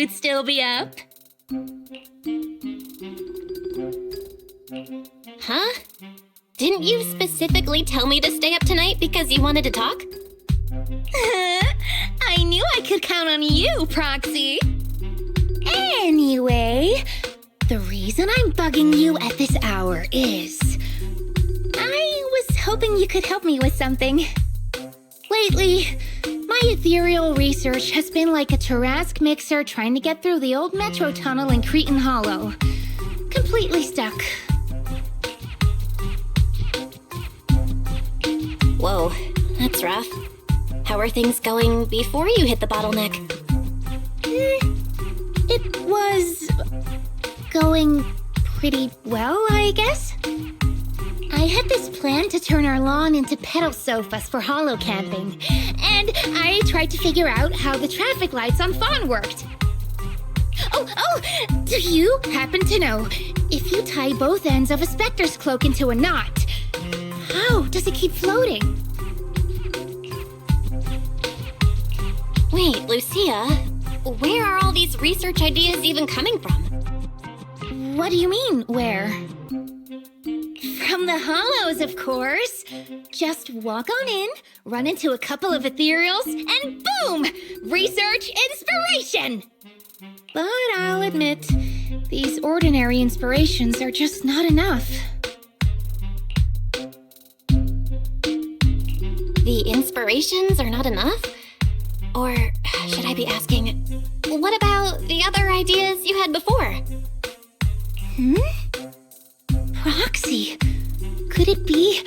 you'd still be up. Huh? Didn't you specifically tell me to stay up tonight because you wanted to talk? I knew I could count on you, Proxy. Anyway, the reason I'm bugging you at this hour is I was hoping you could help me with something. Lately, my ethereal research has been like a Tarrasque mixer trying to get through the old metro tunnel in Cretan Hollow. Completely stuck. Whoa, that's rough. How are things going before you hit the bottleneck? It was going pretty well, I guess. I had this plan to turn our lawn into pedal sofas for hollow camping, and I tried to figure out how the traffic lights on Fawn worked. Oh, do you happen to know if you tie both ends of a specter's cloak into a knot, how does it keep floating? Wait, Lucia, where are all these research ideas even coming from? What do you mean, where? From the hollows, of course. Just walk on in, run into a couple of ethereals, and boom! Research inspiration! But I'll admit, these ordinary inspirations are just not enough. The inspirations are not enough? Or should I be asking, what about the other ideas you had before? Proxy, could it be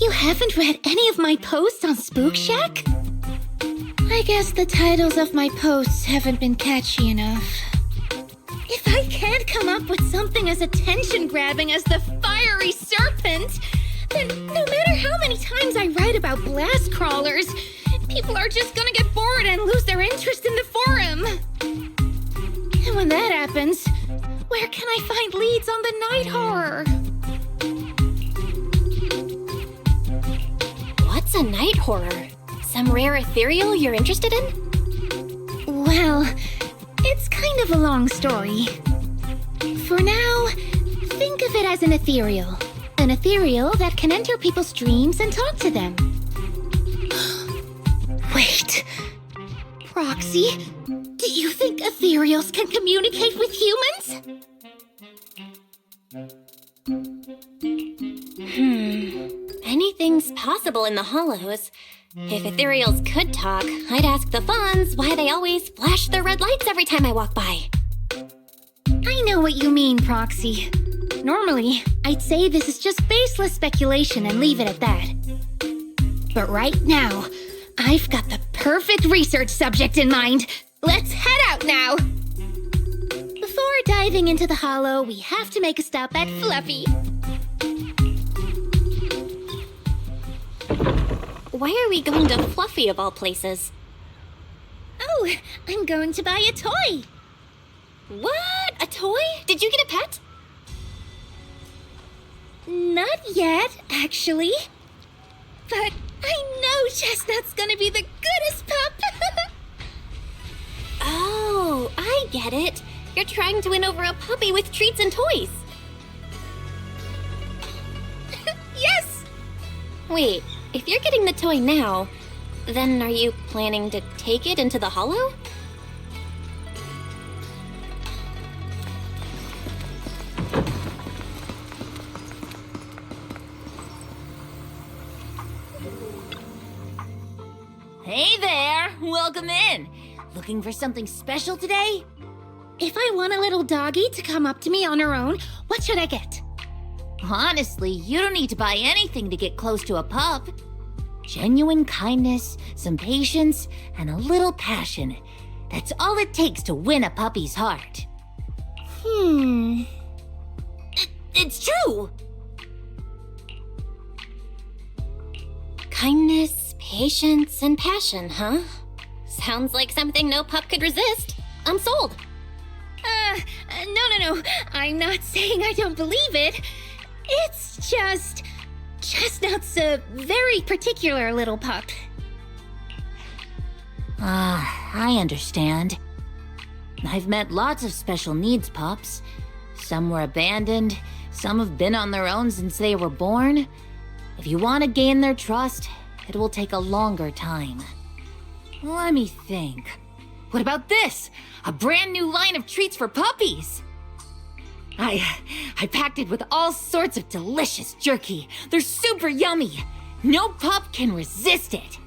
you haven't read any of my posts on Spook Shack? I guess the titles of my posts haven't been catchy enough. If I can't come up with something as attention-grabbing as the fiery serpent, then no matter how many times I write about blast crawlers, people are just gonna get bored and lose their interest in the forum. And when that happens, where can I find leads on the night horror? What's a night horror? Some rare ethereal you're interested in? Well, it's kind of a long story. For now, think of it as an ethereal. An ethereal that can enter people's dreams and talk to them. Wait. Proxy, do you think ethereals can communicate with humans? Anything's possible in the hollows. If ethereals could talk, I'd ask the fawns why they always flash their red lights every time I walk by. I know what you mean, Proxy. Normally, I'd say this is just baseless speculation and leave it at that. But right now, I've got the perfect research subject in mind. Let's head out now! Before diving into the hollow, we have to make a stop at Fluffy. Why are we going to Fluffy of all places? Oh, I'm going to buy a toy! What? A toy? Did you get a pet? Not yet, actually. But I know Chestnut's gonna be the goodest pup! Oh, I get it. You're trying to win over a puppy with treats and toys. Yes! Wait, if you're getting the toy now, then are you planning to take it into the hollow? Hey there! Welcome in! Looking for something special today? If I want a little doggy to come up to me on her own, what should I get? Honestly, you don't need to buy anything to get close to a pup. Genuine kindness, some patience, and a little passion. That's all it takes to win a puppy's heart. It's true! Kindness, patience, and passion, huh? Sounds like something no pup could resist. I'm sold. No. I'm not saying I don't believe it. It's just... Chestnut's a very particular little pup. I understand. I've met lots of special needs pups. Some were abandoned, some have been on their own since they were born. If you want to gain their trust, it will take a longer time. Let me think. What about this? A brand new line of treats for puppies! I packed it with all sorts of delicious jerky. They're super yummy. No pup can resist it.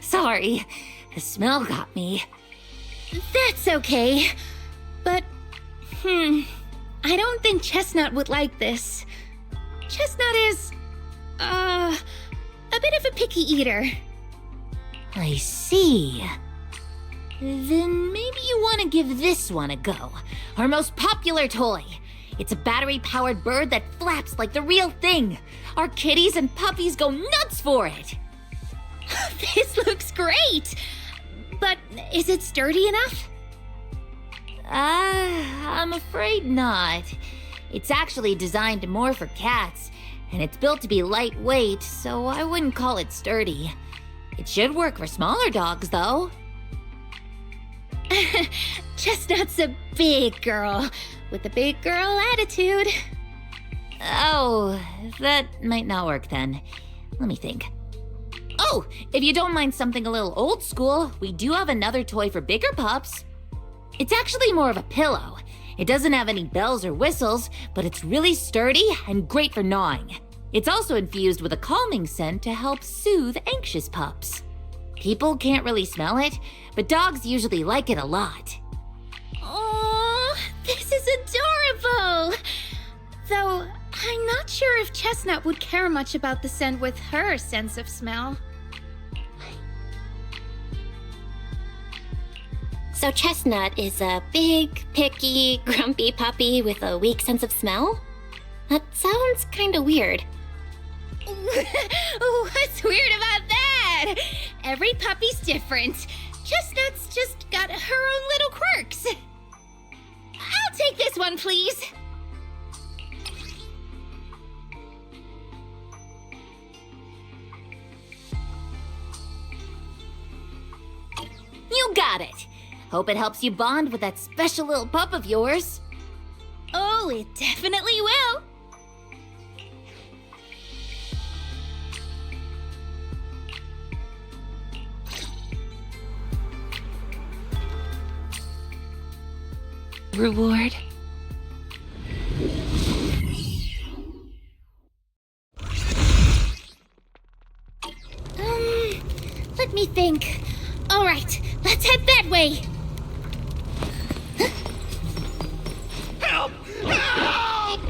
Sorry, the smell got me. That's okay. But, I don't think Chestnut would like this. Chestnut is, a bit of a picky eater. I see. Then maybe you want to give this one a go. Our most popular toy. It's a battery-powered bird that flaps like the real thing. Our kitties and puppies go nuts for it. This looks great! But is it sturdy enough? I'm afraid not. It's actually designed more for cats, and it's built to be lightweight, so I wouldn't call it sturdy. It should work for smaller dogs, though. Chestnut's a big girl, with a big girl attitude. Oh, that might not work then. Let me think. Oh, if you don't mind something a little old school, we do have another toy for bigger pups. It's actually more of a pillow. It doesn't have any bells or whistles, but it's really sturdy and great for gnawing. It's also infused with a calming scent to help soothe anxious pups. People can't really smell it, but dogs usually like it a lot. Oh, this is adorable! Though, I'm not sure if Chestnut would care much about the scent with her sense of smell. So Chestnut is a big, picky, grumpy puppy with a weak sense of smell? That sounds kinda weird. What's weird about that? Every puppy's different. Chestnut's just got her own little quirks. I'll take this one, please. You got it! Hope it helps you bond with that special little pup of yours. Oh, it definitely will. Reward? Let me think. All right, let's head that way. Help! Help!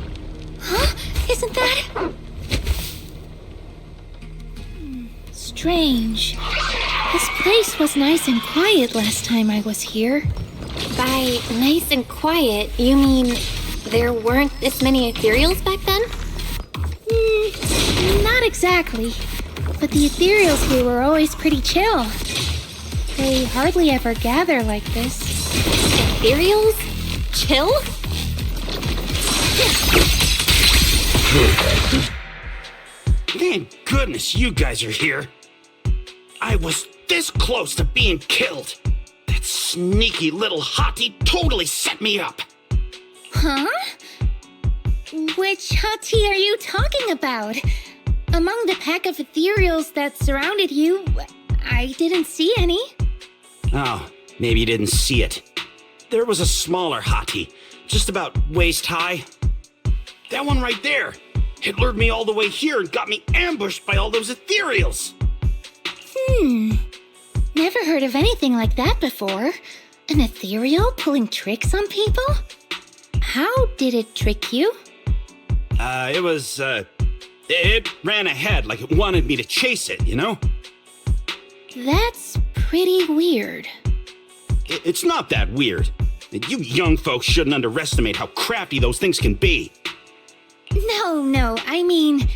Huh? Isn't that... strange. This place was nice and quiet last time I was here. By nice and quiet, you mean there weren't this many ethereals back then? Not exactly. But the ethereals here were always pretty chill. They hardly ever gather like this. Ethereals? Chill? Thank goodness you guys are here. I was this close to being killed. That sneaky little hottie totally set me up. Huh? Which hottie are you talking about? Among the pack of ethereals that surrounded you, I didn't see any. Oh, maybe you didn't see it. There was a smaller hottie, just about waist high. That one right there. It lured me all the way here and got me ambushed by all those ethereals. Never heard of anything like that before. An ethereal pulling tricks on people? How did it trick you? It ran ahead like it wanted me to chase it, you know? That's pretty weird. It's not that weird. You young folks shouldn't underestimate how crafty those things can be. No, I mean,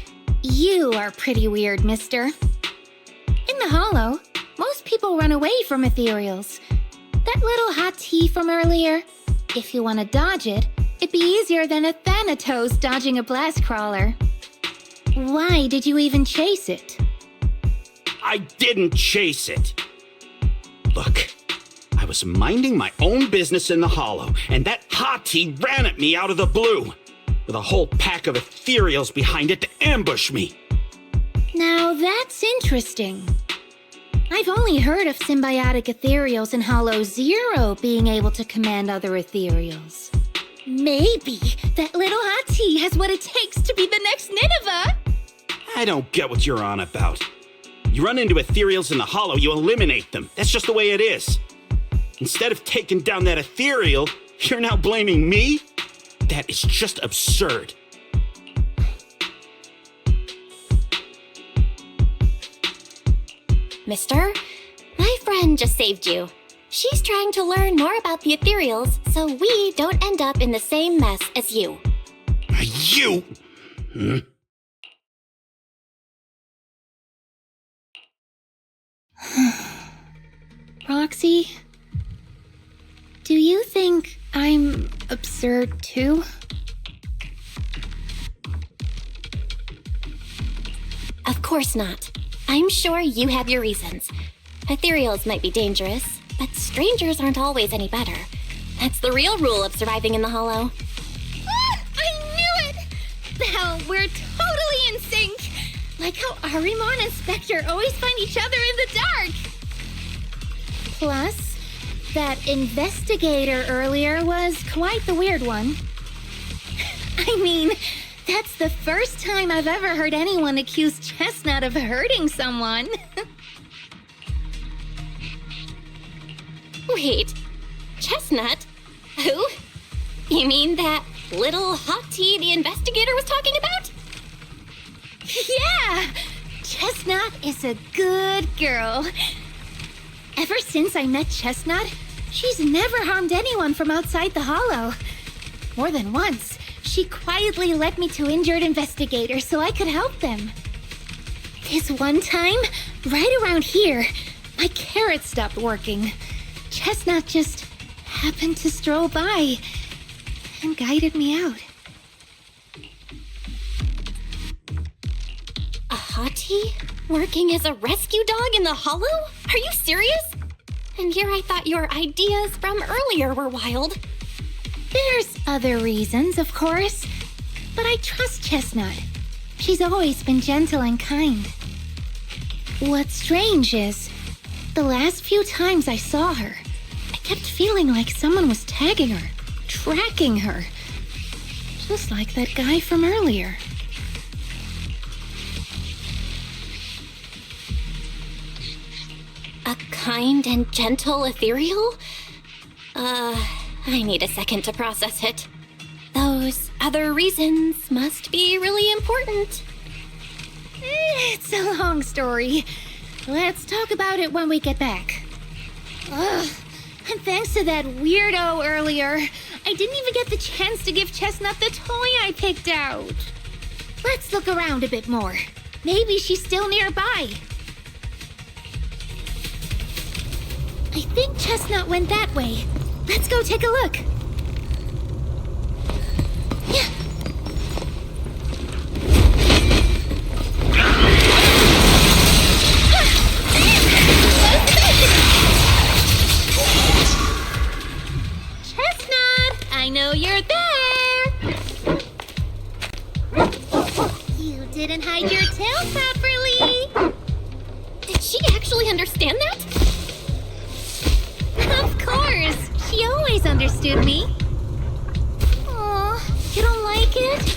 you are pretty weird, mister. In the Hollow, most people run away from ethereals. That little hot tea from earlier, if you want to dodge it, it'd be easier than a Thanatos dodging a blast crawler. Why did you even chase it? I didn't chase it. Look, I was minding my own business in the hollow, and that hottie ran at me out of the blue, with a whole pack of ethereals behind it to ambush me. Now that's interesting. I've only heard of symbiotic ethereals in Hollow Zero being able to command other ethereals. Maybe that little hottie has what it takes to be the next Nineveh. I don't get what you're on about. You run into ethereals in the hollow, you eliminate them. That's just the way it is. Instead of taking down that ethereal, you're now blaming me? That is just absurd. Mister, my friend just saved you. She's trying to learn more about the ethereals so we don't end up in the same mess as you. You? Roxy, do you think I'm absurd too? Of course not. I'm sure you have your reasons. Ethereals might be dangerous, but strangers aren't always any better. That's the real rule of surviving in the hollow. Ah, I knew it! Belle, we're totally in sync! Like how Arimon and Spectre always find each other in the dark! Plus, that investigator earlier was quite the weird one. I mean, that's the first time I've ever heard anyone accuse Chestnut of hurting someone. Wait, Chestnut? Who? You mean that little hottie the investigator was talking about? Yeah! Chestnut is a good girl. Ever since I met Chestnut, she's never harmed anyone from outside the hollow. More than once, she quietly led me to injured investigators so I could help them. This one time, right around here, my carrot stopped working. Chestnut just happened to stroll by and guided me out. A hottie? Working as a rescue dog in the hollow? Are you serious? And here I thought your ideas from earlier were wild. There's other reasons, of course, but I trust Chestnut. She's always been gentle and kind. What's strange is, the last few times I saw her, I kept feeling like someone was tagging her, tracking her. Just like that guy from earlier. A kind and gentle ethereal? I need a second to process it. Those other reasons must be really important. It's a long story. Let's talk about it when we get back. Ugh, and thanks to that weirdo earlier, I didn't even get the chance to give Chestnut the toy I picked out. Let's look around a bit more. Maybe she's still nearby. I think Chestnut went that way. Let's go take a look. Yeah. Chestnut, I know you're there. You didn't hide your tail properly. Did she actually understand that? Of course. She always understood me. Aw, you don't like it?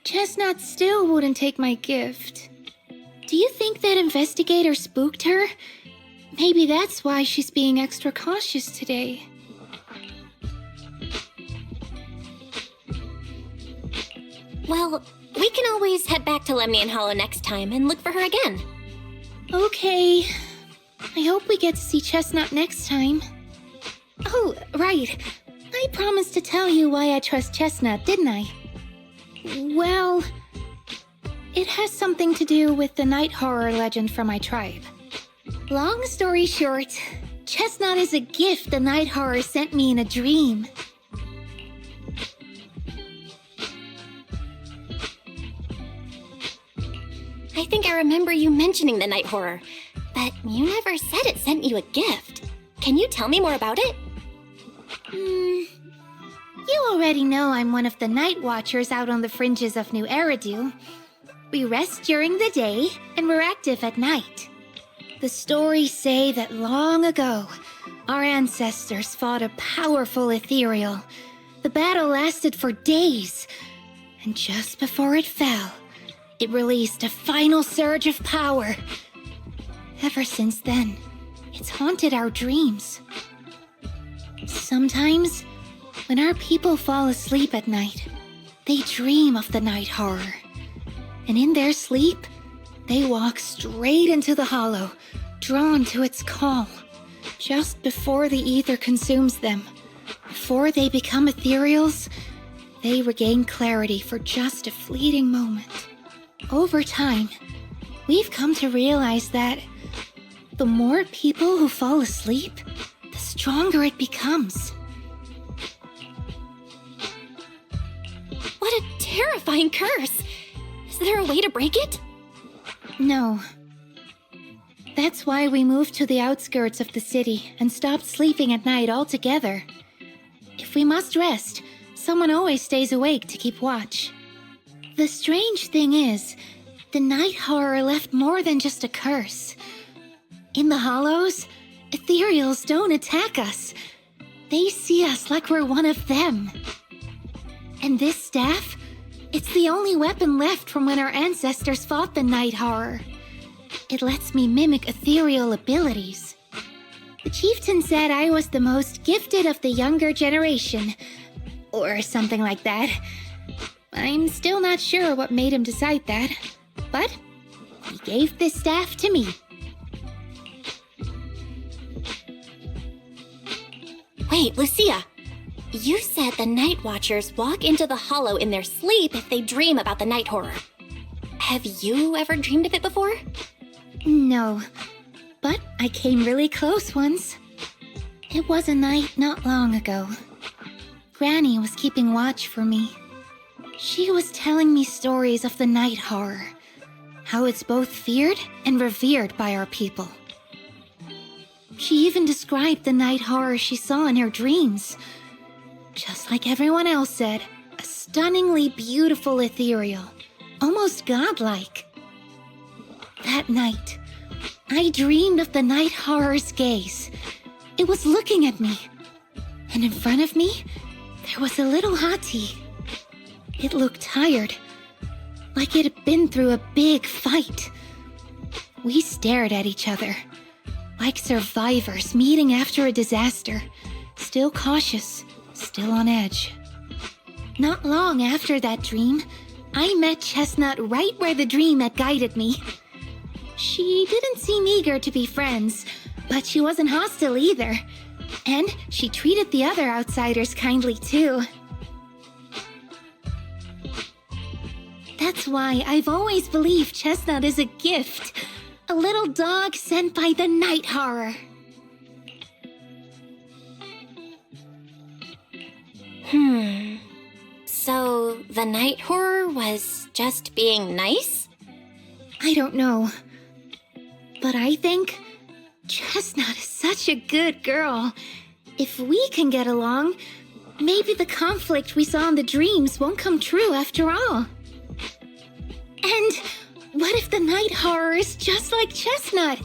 Chestnut still wouldn't take my gift. Do you think that investigator spooked her? Maybe that's why she's being extra cautious today. Well, we can always head back to Lemnian Hollow next time and look for her again. Okay. I hope we get to see Chestnut next time. Oh, right. I promised to tell you why I trust Chestnut, didn't I? Well, it has something to do with the night horror legend from my tribe. Long story short, Chestnut is a gift the night horror sent me in a dream. I think I remember you mentioning the night horror, but you never said it sent you a gift. Can you tell me more about it? You already know I'm one of the night watchers out on the fringes of New Eridu. We rest during the day, and we're active at night. The stories say that long ago, our ancestors fought a powerful ethereal. The battle lasted for days, and just before it fell, it released a final surge of power. Ever since then, it's haunted our dreams. Sometimes, when our people fall asleep at night, they dream of the night horror. And in their sleep, they walk straight into the hollow, drawn to its call. Just before the ether consumes them, before they become ethereals, they regain clarity for just a fleeting moment. Over time, we've come to realize that the more people who fall asleep, the stronger it becomes. What a terrifying curse! Is there a way to break it? No. That's why we moved to the outskirts of the city and stopped sleeping at night altogether. If we must rest, someone always stays awake to keep watch. The strange thing is, the night horror left more than just a curse. In the hollows, ethereals don't attack us. They see us like we're one of them. And this staff, it's the only weapon left from when our ancestors fought the night horror. It lets me mimic ethereal abilities. The chieftain said I was the most gifted of the younger generation, or something like that. I'm still not sure what made him decide that, but he gave this staff to me. Wait, Lucia. You said the Night Watchers walk into the hollow in their sleep if they dream about the night horror. Have you ever dreamed of it before? No, but I came really close once. It was a night not long ago. Granny was keeping watch for me. She was telling me stories of the night horror, how it's both feared and revered by our people. She even described the night horror she saw in her dreams. Just like everyone else said, a stunningly beautiful ethereal, almost godlike. That night, I dreamed of the night horror's gaze. It was looking at me, and in front of me, there was a little hottie. It looked tired, like it had been through a big fight. We stared at each other, like survivors meeting after a disaster, still cautious, still on edge. Not long after that dream, I met Chestnut right where the dream had guided me. She didn't seem eager to be friends, but she wasn't hostile either. And she treated the other outsiders kindly too. That's why I've always believed Chestnut is a gift. A little dog sent by the night horror. So the night horror was just being nice? I don't know. But I think Chestnut is such a good girl. If we can get along, maybe the conflict we saw in the dreams won't come true after all. And what if the night horror is just like Chestnut?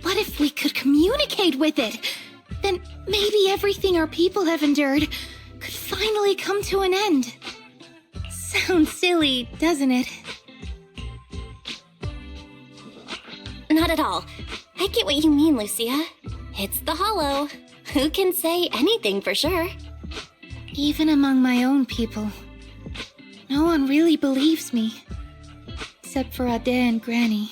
What if we could communicate with it? Then maybe everything our people have endured could finally come to an end. Sounds silly, doesn't it? Not at all. I get what you mean, Lucia. It's the hollow. Who can say anything for sure? Even among my own people. No one really believes me. Except for Ade and Granny.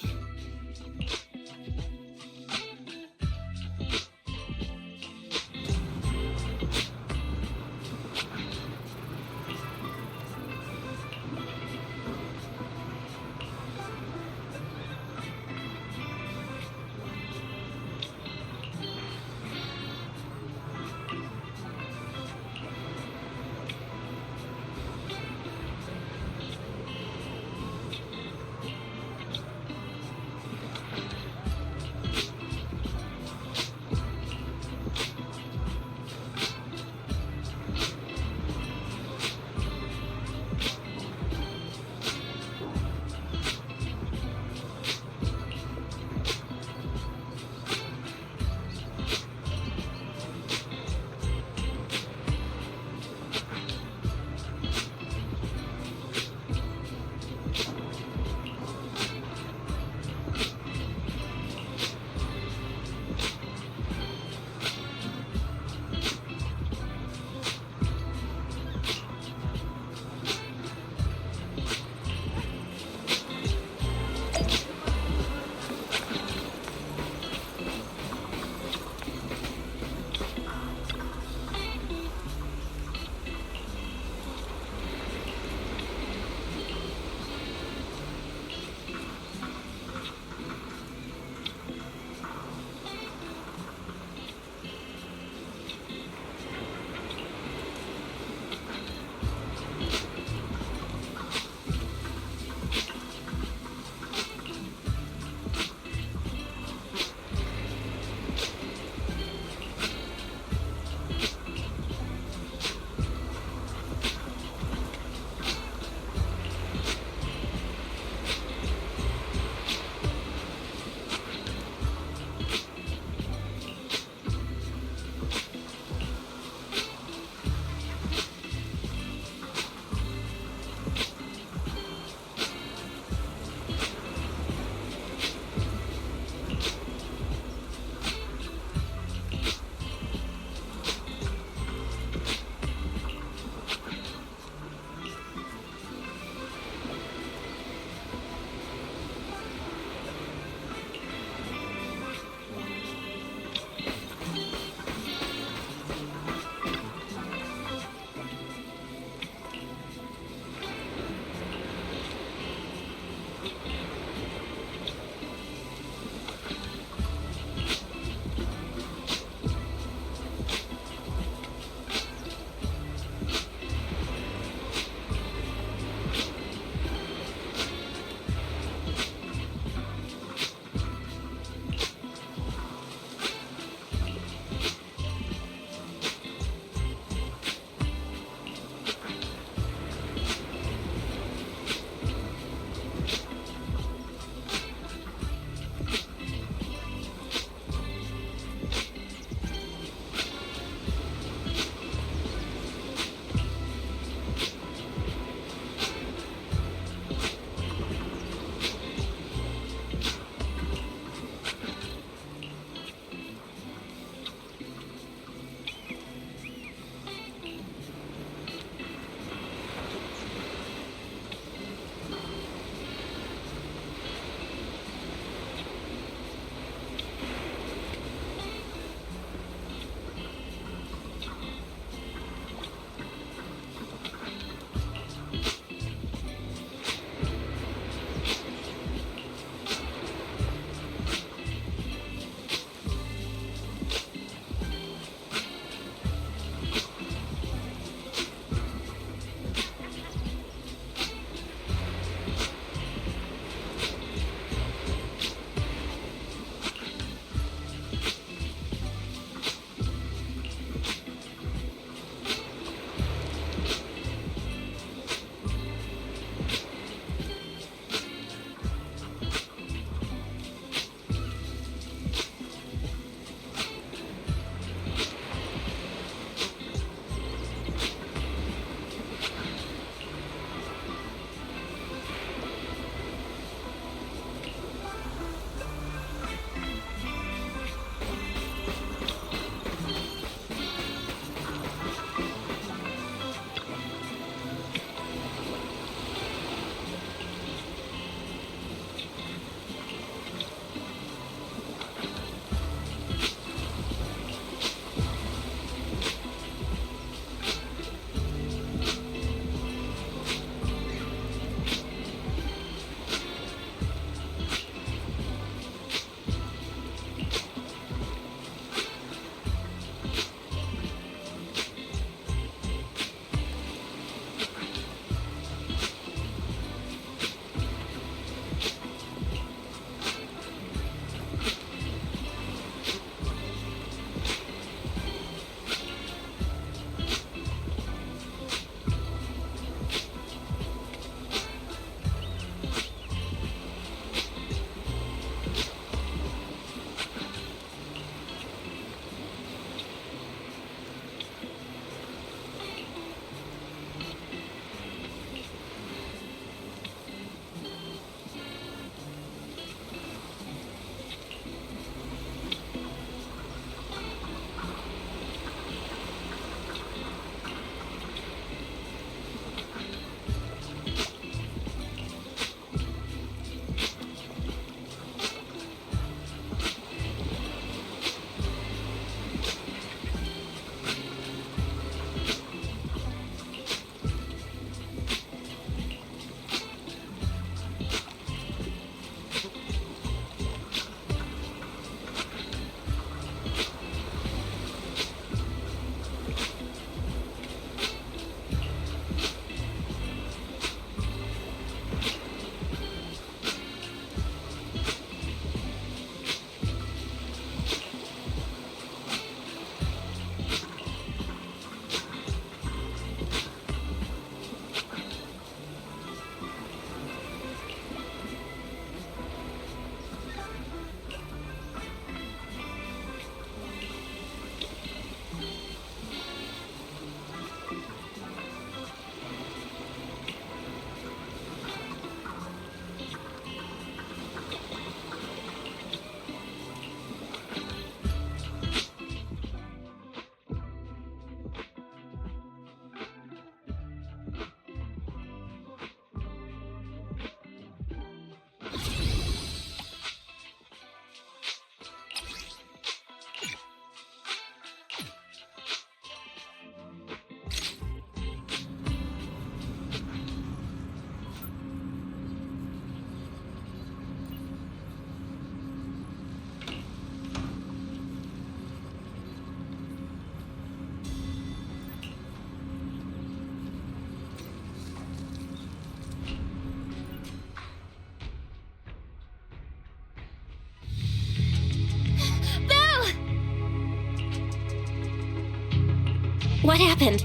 What happened?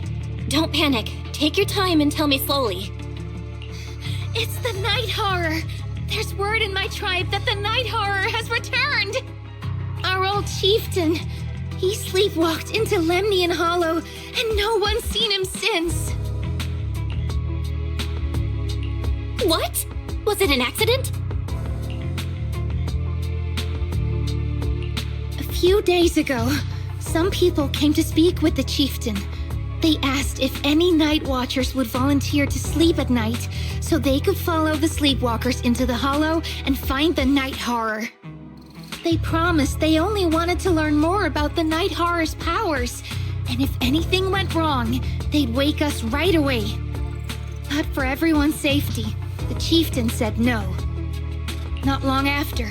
Don't panic. Take your time and tell me slowly. It's the night horror. There's word in my tribe that the night horror has returned. Our old chieftain. He sleepwalked into Lemnian Hollow, and no one's seen him since. What? Was it an accident? A few days ago, some people came to speak with the chieftain. They asked if any night watchers would volunteer to sleep at night so they could follow the sleepwalkers into the hollow and find the night horror. They promised they only wanted to learn more about the night horror's powers, and if anything went wrong, they'd wake us right away. But for everyone's safety, the chieftain said no. Not long after,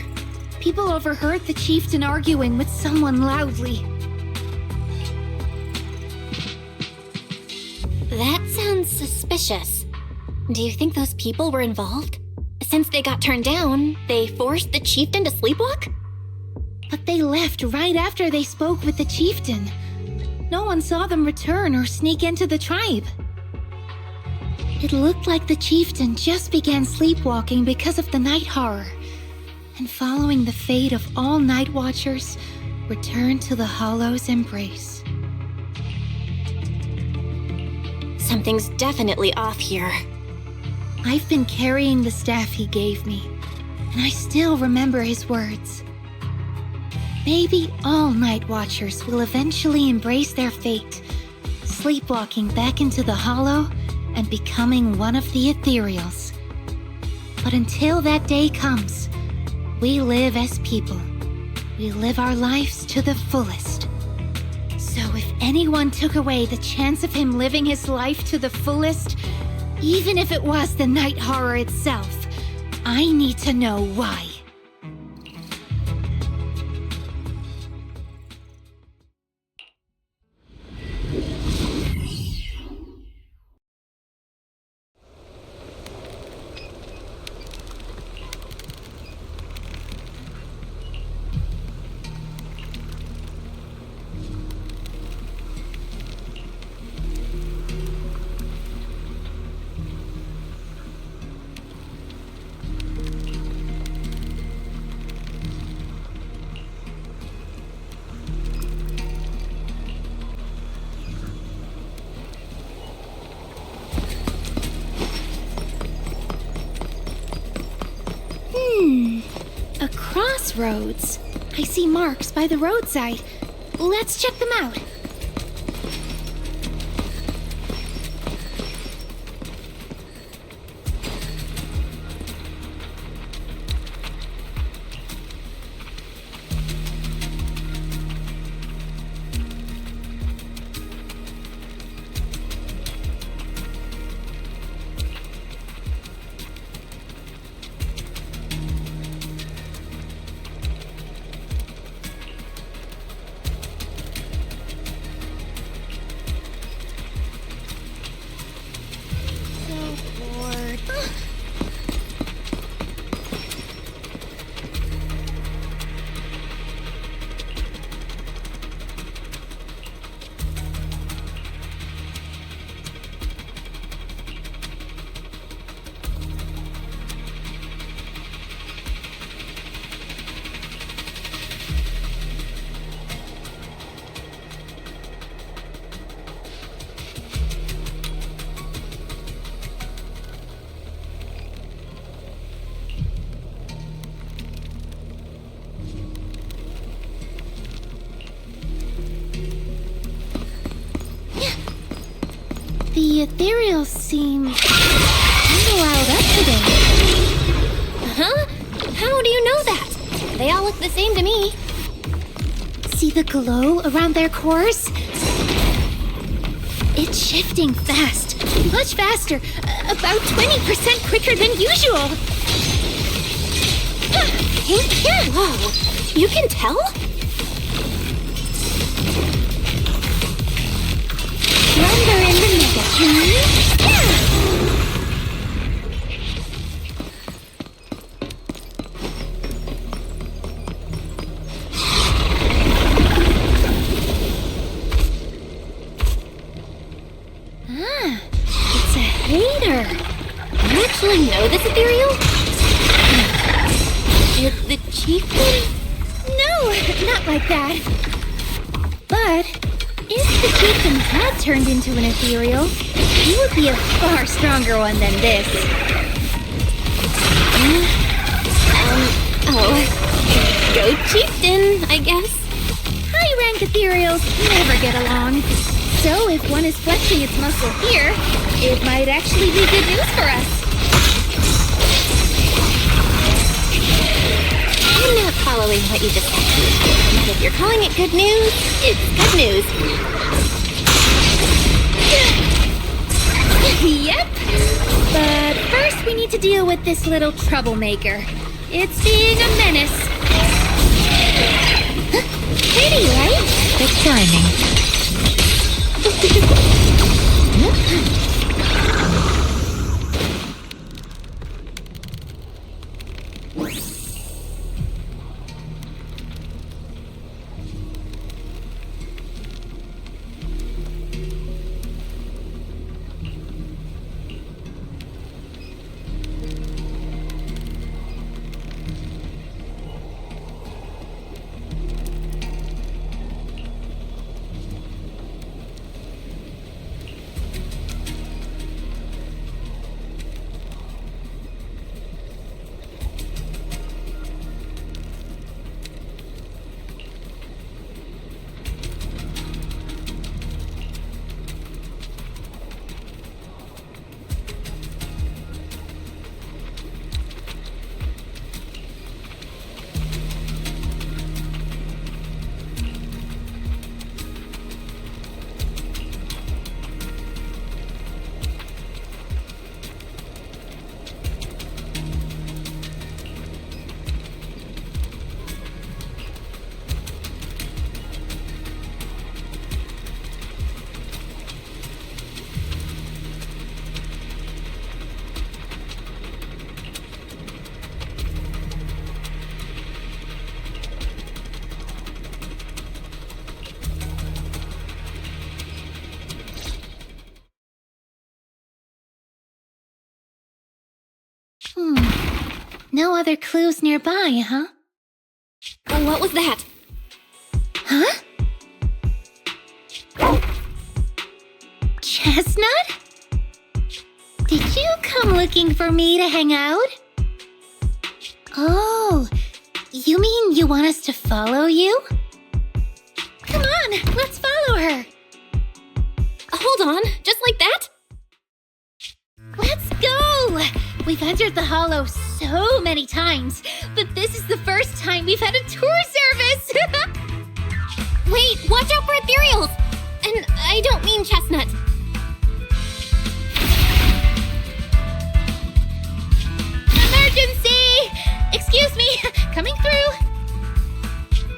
people overheard the chieftain arguing with someone loudly. That sounds suspicious. Do you think those people were involved? Since they got turned down, they forced the chieftain to sleepwalk? But they left right after they spoke with the chieftain. No one saw them return or sneak into the tribe. It looked like the chieftain just began sleepwalking because of the night horror, and following the fate of all night watchers, returned to the Hollow's embrace. Something's definitely off here. I've been carrying the staff he gave me, and I still remember his words. Maybe all night watchers will eventually embrace their fate, sleepwalking back into the hollow and becoming one of the ethereals. But until that day comes, we live as people. We live our lives to the fullest. So if anyone took away the chance of him living his life to the fullest, even if it was the night horror itself, I need to know why. A crossroads. I see marks by the roadside. Let's check them out. The ethereals seem kinda riled up today. Huh? How do you know that? They all look the same to me. See the glow around their cores? It's shifting fast. Much faster. About 20% quicker than usual. Whoa, you can tell? Wonder in the mega. Ah, it's a hater. You actually know this ethereal? The chieftain? No, not like that. But if the chieftain had turned into an ethereal, he would be a far stronger one than this. Go chieftain, I guess. High-rank ethereals never get along. So if one is flexing its muscle here, it might actually be good news for us. I'm not following what you just said. But if you're calling it good news, it's good news. Yep. But first we need to deal with this little troublemaker. It's being a menace. Pretty, right? Good timing. No other clues nearby, huh? Oh, what was that? Huh? Chestnut? Did you come looking for me to hang out? Oh, you mean you want us to follow you? Come on, let's follow her. Hold on, just like that? Let's go! We've entered the Hollow so many times, but this is the first time we've had a tour service! Wait, watch out for ethereals! And I don't mean Chestnut. Emergency! Excuse me, coming through.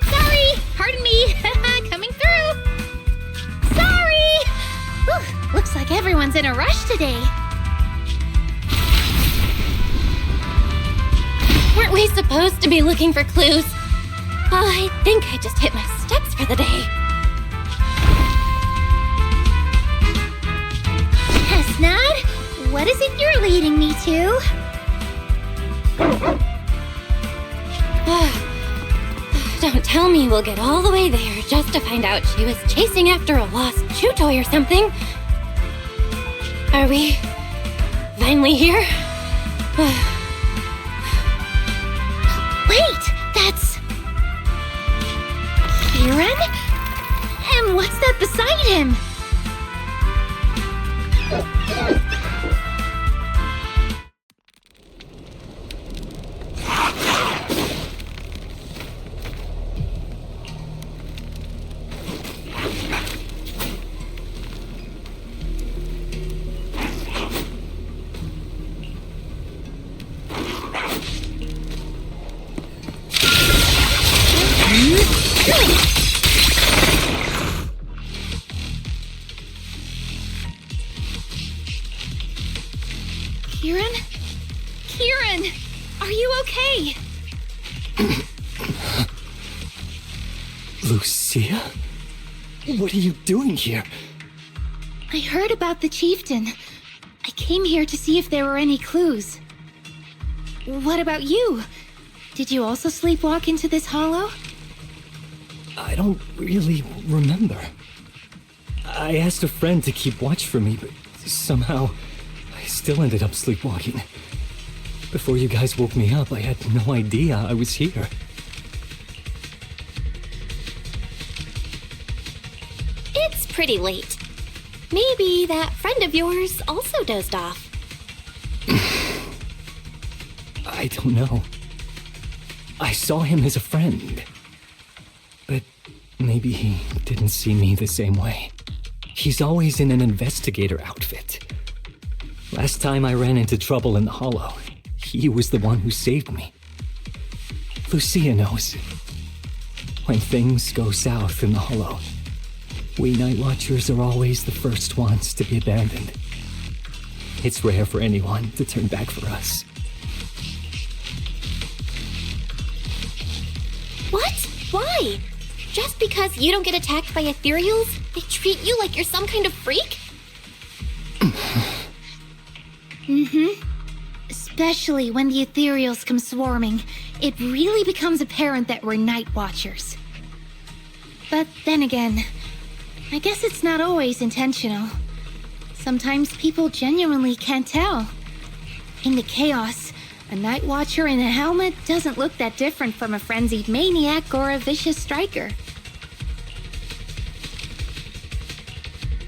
Sorry, pardon me, coming through. Sorry! Whew, looks like everyone's in a rush today. Weren't we supposed to be looking for clues? I think I just hit my steps for the day. Chestnut, what is it you're leading me to? Don't tell me we'll get all the way there just to find out she was chasing after a lost chew toy or something. Are we finally here? Wait, that's... Kieran? And what's that beside him? Kieran? Kieran! Are you okay? Lucia? What are you doing here? I heard about the chieftain. I came here to see if there were any clues. What about you? Did you also sleepwalk into this hollow? I don't really remember. I asked a friend to keep watch for me, but somehow I still ended up sleepwalking. Before you guys woke me up, I had no idea I was here. It's pretty late. Maybe that friend of yours also dozed off. I don't know. I saw him as a friend. But maybe he didn't see me the same way. He's always in an investigator outfit. Last time I ran into trouble in the hollow, he was the one who saved me. Lucia knows. When things go south in the hollow, we Night Watchers are always the first ones to be abandoned. It's rare for anyone to turn back for us. What? Why? Just because you don't get attacked by ethereals, they treat you like you're some kind of freak? Especially when the ethereals come swarming, it really becomes apparent that we're Night Watchers. But then again, I guess it's not always intentional. Sometimes people genuinely can't tell. In the chaos, a Night Watcher in a helmet doesn't look that different from a frenzied maniac or a vicious striker.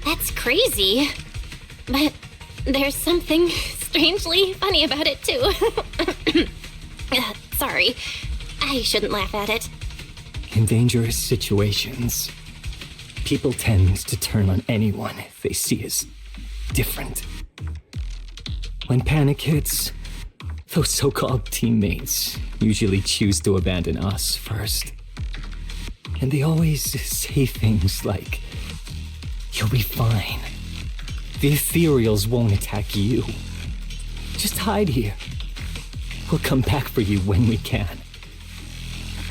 That's crazy. But there's something strangely funny about it, too. Sorry. I shouldn't laugh at it. In dangerous situations, people tend to turn on anyone they see as different. When panic hits, those so-called teammates usually choose to abandon us first. And they always say things like, "You'll be fine. The ethereals won't attack you. Just hide here. We'll come back for you when we can."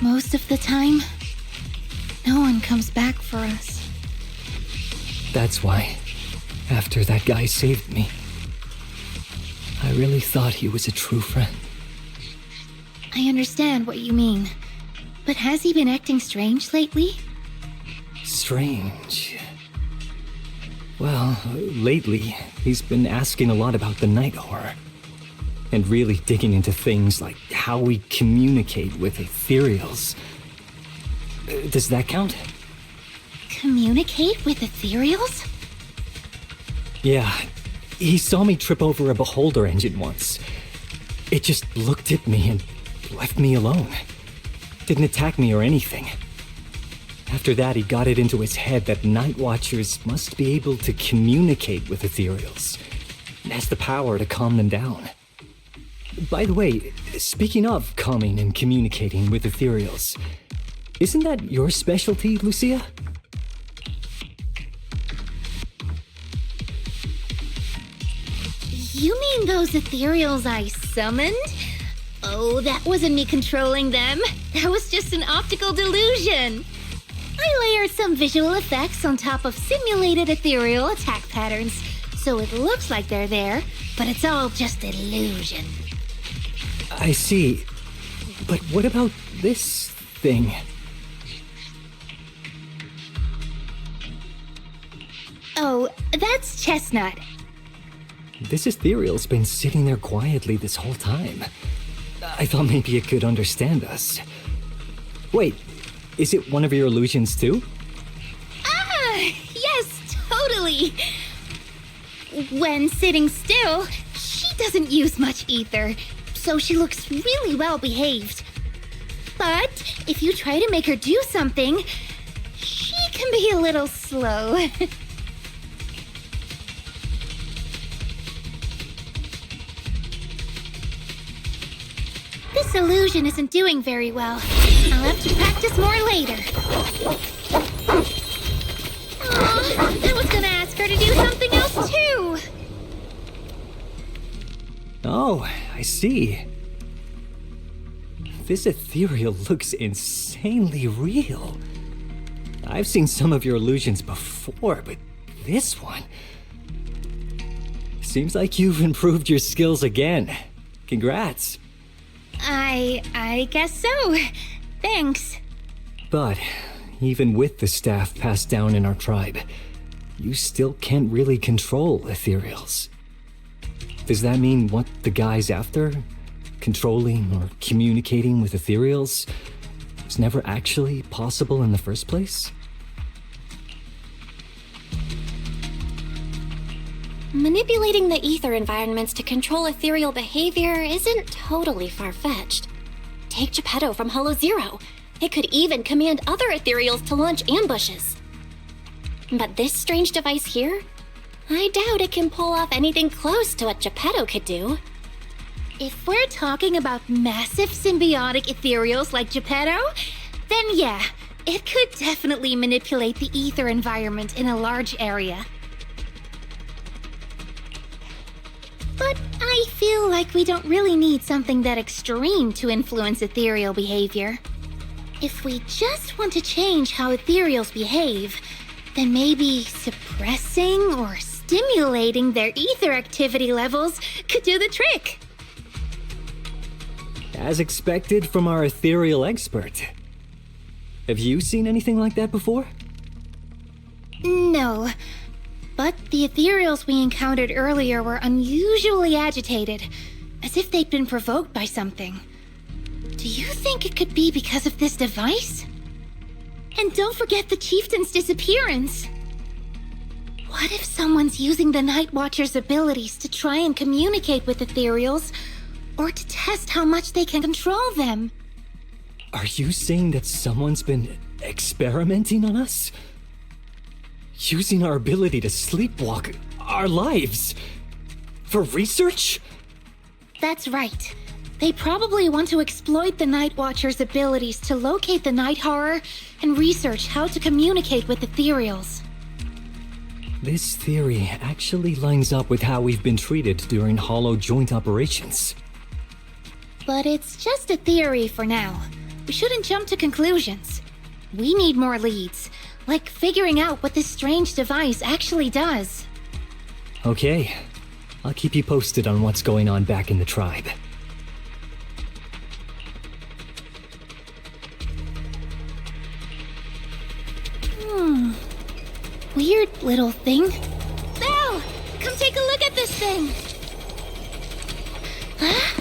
Most of the time, no one comes back for us. That's why, after that guy saved me, I really thought he was a true friend. I understand what you mean, but has he been acting strange lately? Strange. Well, lately, he's been asking a lot about the night horror. And really digging into things like how we communicate with ethereals. Does that count? Communicate with ethereals? Yeah, he saw me trip over a beholder engine once. It just looked at me and left me alone. Didn't attack me or anything. After that, he got it into his head that Night Watchers must be able to communicate with ethereals. And has the power to calm them down. By the way, speaking of calming and communicating with ethereals, isn't that your specialty, Lucia? You mean those ethereals I summoned? Oh, that wasn't me controlling them. That was just an optical delusion. I layered some visual effects on top of simulated ethereal attack patterns, so it looks like they're there, but it's all just illusion. I see. But what about this thing? Oh, that's Chestnut. This ethereal's been sitting there quietly this whole time. I thought maybe it could understand us. Wait, is it one of your illusions too? Ah, yes, totally. When sitting still, she doesn't use much ether, so she looks really well behaved. But if you try to make her do something, she can be a little slow. This illusion isn't doing very well. I'll have to practice more later. Aw, I was gonna ask her to do something else too. Oh, I see. This ethereal looks insanely real. I've seen some of your illusions before, but this one... Seems like you've improved your skills again. Congrats. I guess so. Thanks. But even with the staff passed down in our tribe, you still can't really control ethereals. Does that mean what the guy's after? Controlling or communicating with ethereals was never actually possible in the first place? Manipulating the ether environments to control ethereal behavior isn't totally far-fetched. Take Geppetto from Hollow Zero. It could even command other ethereals to launch ambushes. But this strange device here? I doubt it can pull off anything close to what Geppetto could do. If we're talking about massive symbiotic ethereals like Geppetto, then yeah, it could definitely manipulate the ether environment in a large area. But I feel like we don't really need something that extreme to influence ethereal behavior. If we just want to change how ethereals behave, then maybe suppressing or stimulating their ether activity levels could do the trick. As expected from our ethereal expert. Have you seen anything like that before? No. But the ethereals we encountered earlier were unusually agitated, as if they'd been provoked by something. Do you think it could be because of this device? And don't forget the chieftain's disappearance. What if someone's using the Night Watcher's abilities to try and communicate with ethereals, or to test how much they can control them? Are you saying that someone's been experimenting on us? Using our ability to sleepwalk our lives? For research? That's right. They probably want to exploit the Night Watcher's abilities to locate the Night Horror and research how to communicate with ethereals. This theory actually lines up with how we've been treated during Hollow joint operations. But it's just a theory for now. We shouldn't jump to conclusions. We need more leads, like figuring out what this strange device actually does. Okay, I'll keep you posted on what's going on back in the tribe. Weird little thing. Belle! Come take a look at this thing! Huh?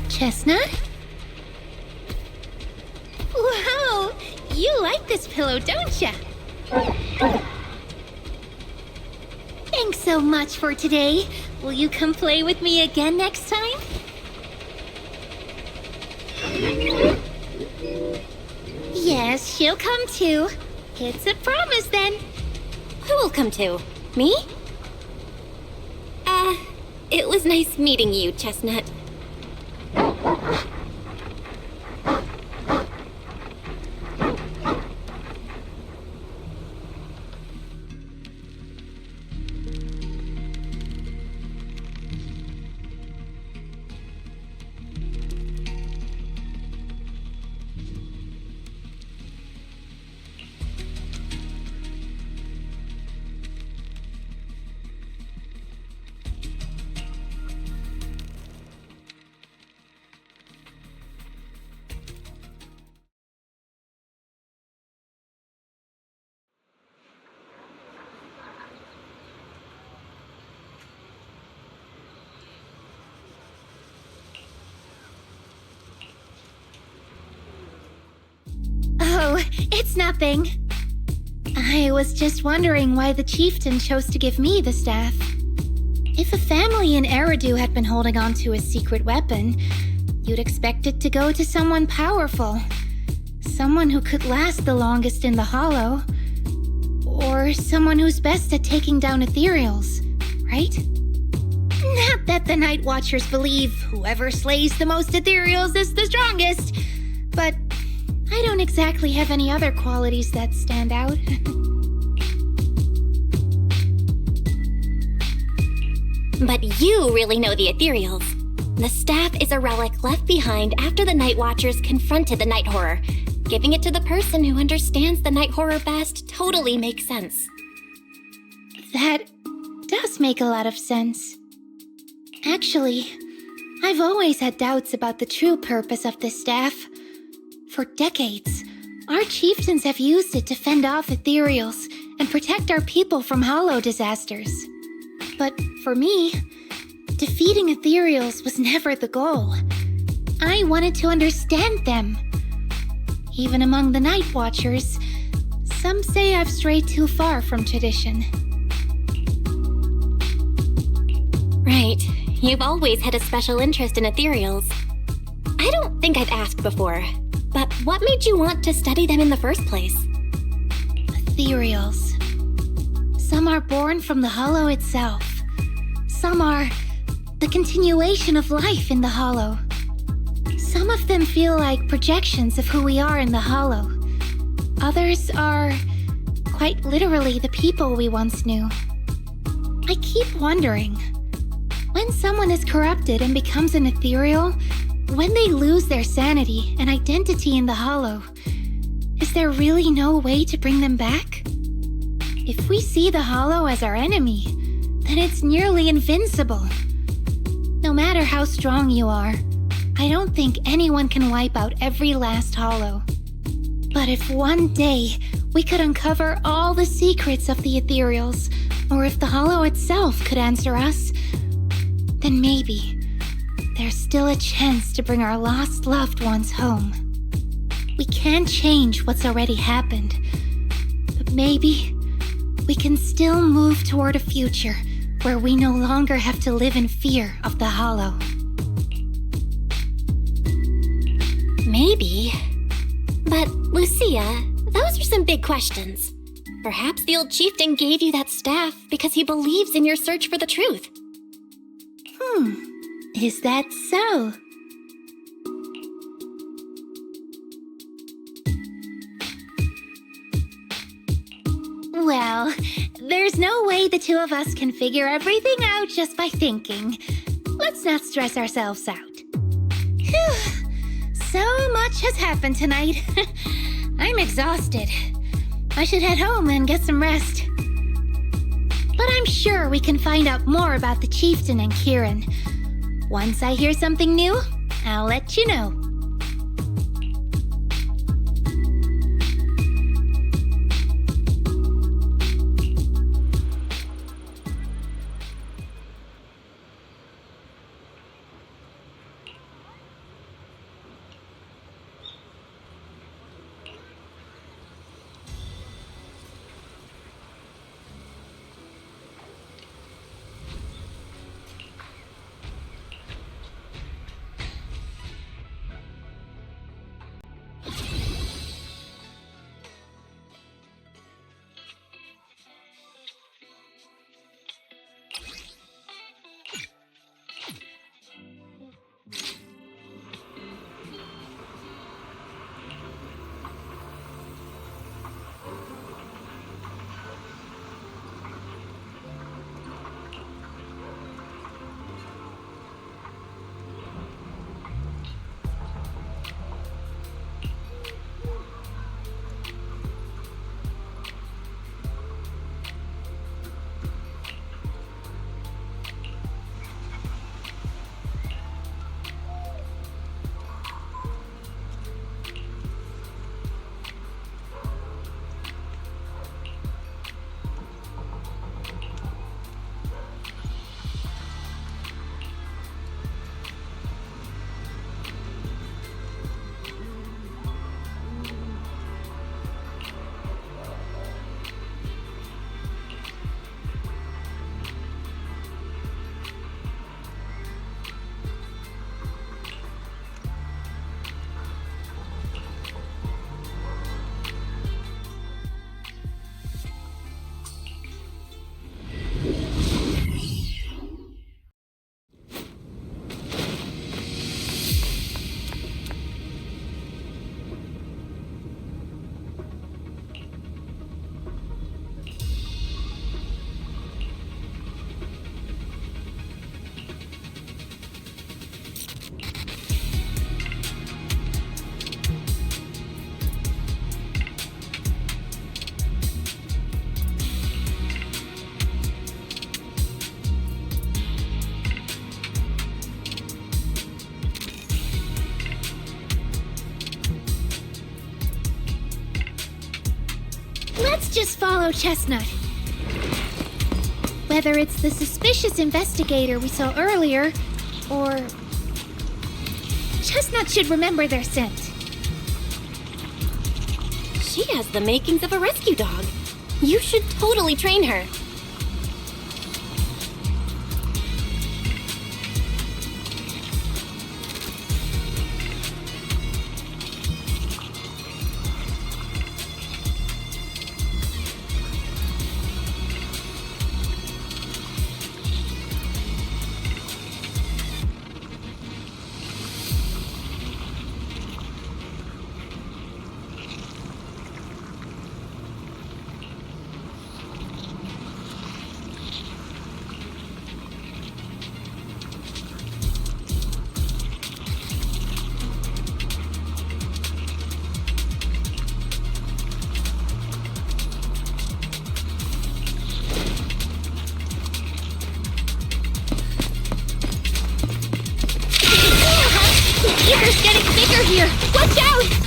Chestnut? Wow! You like this pillow, don't ya? Thanks so much for today. Will you come play with me again next time? Yes, she'll come too. It's a promise then. Who will come too? Me? It was nice meeting you, Chestnut. It's nothing. I was just wondering why the chieftain chose to give me the staff. If a family in Eridu had been holding on to a secret weapon, you'd expect it to go to someone powerful. Someone who could last the longest in the Hollow. Or someone who's best at taking down ethereals, right? Not that the Night Watchers believe whoever slays the most ethereals is the strongest, but I don't exactly have any other qualities that stand out. But you really know the ethereals. The staff is a relic left behind after the Night Watchers confronted the Night Horror. Giving it to the person who understands the Night Horror best totally makes sense. That does make a lot of sense. Actually, I've always had doubts about the true purpose of this staff. For decades, our chieftains have used it to fend off ethereals and protect our people from hollow disasters. But for me, defeating ethereals was never the goal. I wanted to understand them. Even among the Night Watchers, some say I've strayed too far from tradition. Right. You've always had a special interest in ethereals. I don't think I've asked before, but what made you want to study them in the first place? Ethereals. Some are born from the Hollow itself. Some are the continuation of life in the Hollow. Some of them feel like projections of who we are in the Hollow. Others are quite literally the people we once knew. I keep wondering, when someone is corrupted and becomes an ethereal, when they lose their sanity and identity in the Hollow, is there really no way to bring them back? If we see the Hollow as our enemy, then it's nearly invincible. No matter how strong you are, I don't think anyone can wipe out every last Hollow. But if one day we could uncover all the secrets of the ethereals, or if the Hollow itself could answer us, then maybe there's still a chance to bring our lost loved ones home. We can't change what's already happened, but maybe we can still move toward a future where we no longer have to live in fear of the Hollow. Maybe. But, Lucia, those are some big questions. Perhaps the old chieftain gave you that staff because he believes in your search for the truth. Is that so? Well, there's no way the two of us can figure everything out just by thinking. Let's not stress ourselves out. Phew. So much has happened tonight. I'm exhausted. I should head home and get some rest. But I'm sure we can find out more about the chieftain and Kieran. Once I hear something new, I'll let you know. just follow Chestnut. Whether it's the suspicious investigator we saw earlier, or... Chestnut should remember their scent. She has the makings of a rescue dog. You should totally train her. Ether's getting bigger here! Watch out!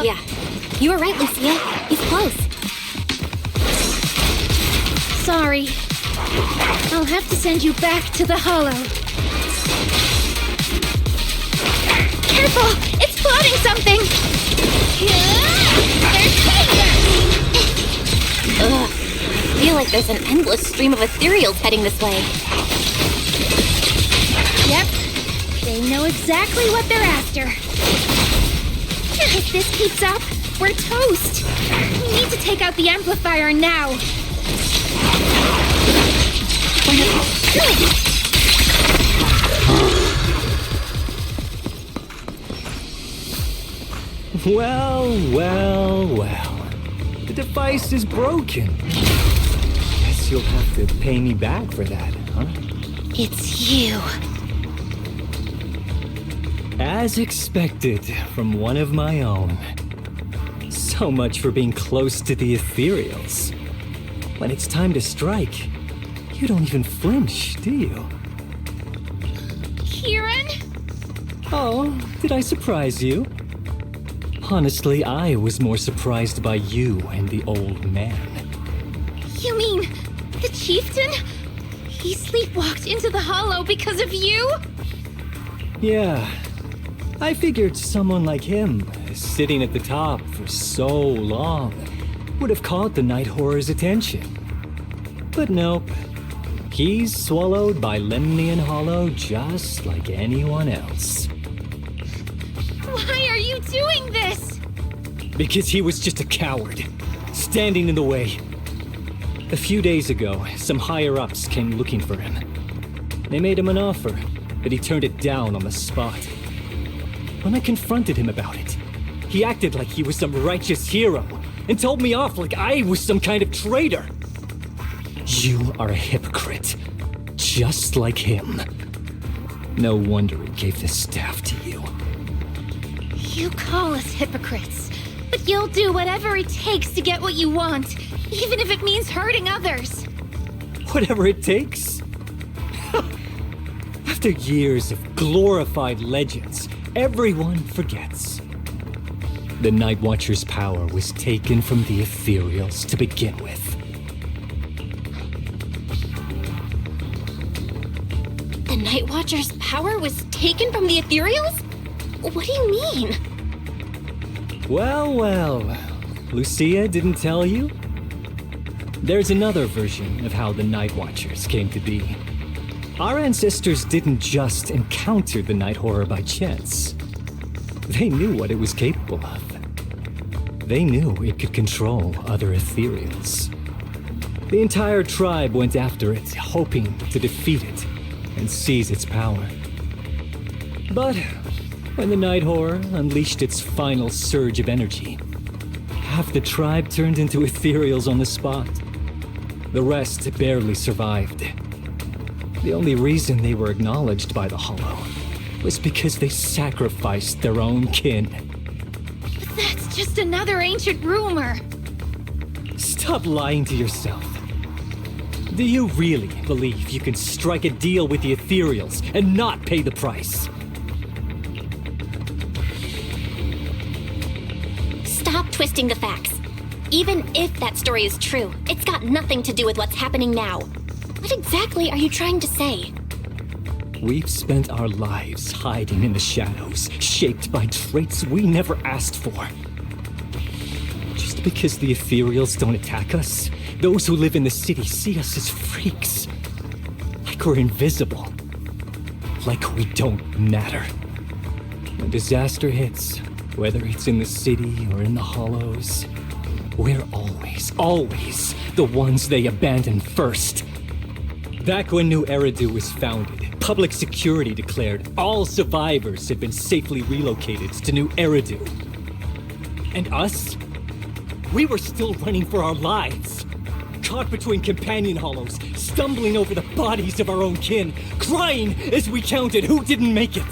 Yeah, you were right, Lucia. He's close. Sorry. I'll have to send you back to the Hollow. Careful! It's plotting something! Ugh. I feel like there's an endless stream of ethereals heading this way. Yep. They know exactly what they're after. If this keeps up, we're toast. We need to take out the amplifier now. Well. The device is broken. Guess you'll have to pay me back for that, huh? It's you. As expected from one of my own. So much for being close to the ethereals. When it's time to strike, you don't even flinch, do you? Kieran? Oh, did I surprise you? Honestly, I was more surprised by you and the old man. You mean the chieftain? He sleepwalked into the Hollow because of you? Yeah. I figured someone like him, sitting at the top for so long, would have caught the Night Horror's attention. But nope. He's swallowed by Lemnian Hollow just like anyone else. Why are you doing this? Because he was just a coward, standing in the way. A few days ago, some higher-ups came looking for him. They made him an offer, but he turned it down on the spot. When I confronted him about it, he acted like he was some righteous hero and told me off like I was some kind of traitor. You are a hypocrite, just like him. No wonder he gave the staff to you. You call us hypocrites, but you'll do whatever it takes to get what you want, even if it means hurting others. Whatever it takes? After years of glorified legends, everyone forgets. The Night Watcher's power was taken from the ethereals to begin with. The Night Watcher's power was taken from the ethereals? What do you mean? Well, Lucia didn't tell you? There's another version of how the Night Watchers came to be. Our ancestors didn't just encounter the Night Horror by chance. They knew what it was capable of. They knew it could control other ethereals. The entire tribe went after it, hoping to defeat it and seize its power. But when the Night Horror unleashed its final surge of energy, half the tribe turned into ethereals on the spot. The rest barely survived. The only reason they were acknowledged by the Hollow was because they sacrificed their own kin. But that's just another ancient rumor. Stop lying to yourself. Do you really believe you can strike a deal with the ethereals and not pay the price? Stop twisting the facts. Even if that story is true, it's got nothing to do with what's happening now. What exactly are you trying to say? We've spent our lives hiding in the shadows, shaped by traits we never asked for. Just because the ethereals don't attack us, those who live in the city see us as freaks. Like we're invisible. Like we don't matter. When disaster hits, whether it's in the city or in the hollows, we're always the ones they abandon first. Back when New Eridu was founded, public security declared all survivors had been safely relocated to New Eridu. And us? We were still running for our lives. Caught between companion hollows, stumbling over the bodies of our own kin, crying as we counted who didn't make it.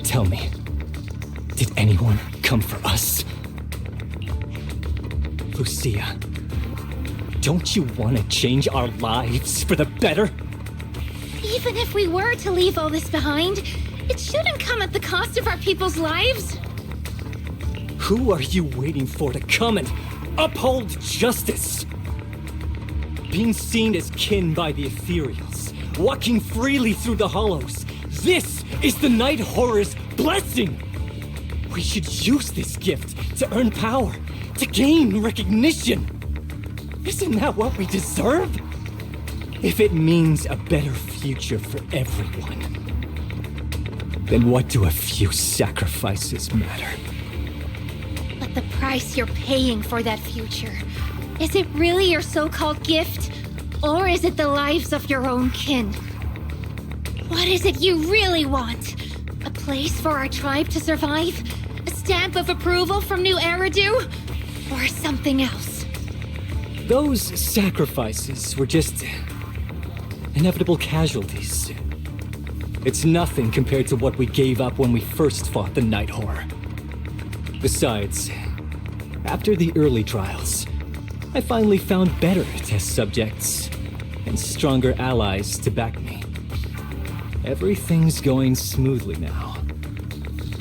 Tell me, did anyone come for us? Lucia, don't you want to change our lives for the better? Even if we were to leave all this behind, it shouldn't come at the cost of our people's lives. Who are you waiting for to come and uphold justice? Being seen as kin by the ethereals, walking freely through the hollows, this is the Night Horror's blessing! We should use this gift to earn power, to gain recognition. Isn't that what we deserve? If it means a better future for everyone, then what do a few sacrifices matter? But the price you're paying for that future, is it really your so-called gift? Or is it the lives of your own kin? What is it you really want? A place for our tribe to survive? A stamp of approval from New Eridu? Or something else? Those sacrifices were just inevitable casualties. It's nothing compared to what we gave up when we first fought the Night Horror. Besides, after the early trials, I finally found better test subjects and stronger allies to back me. Everything's going smoothly now.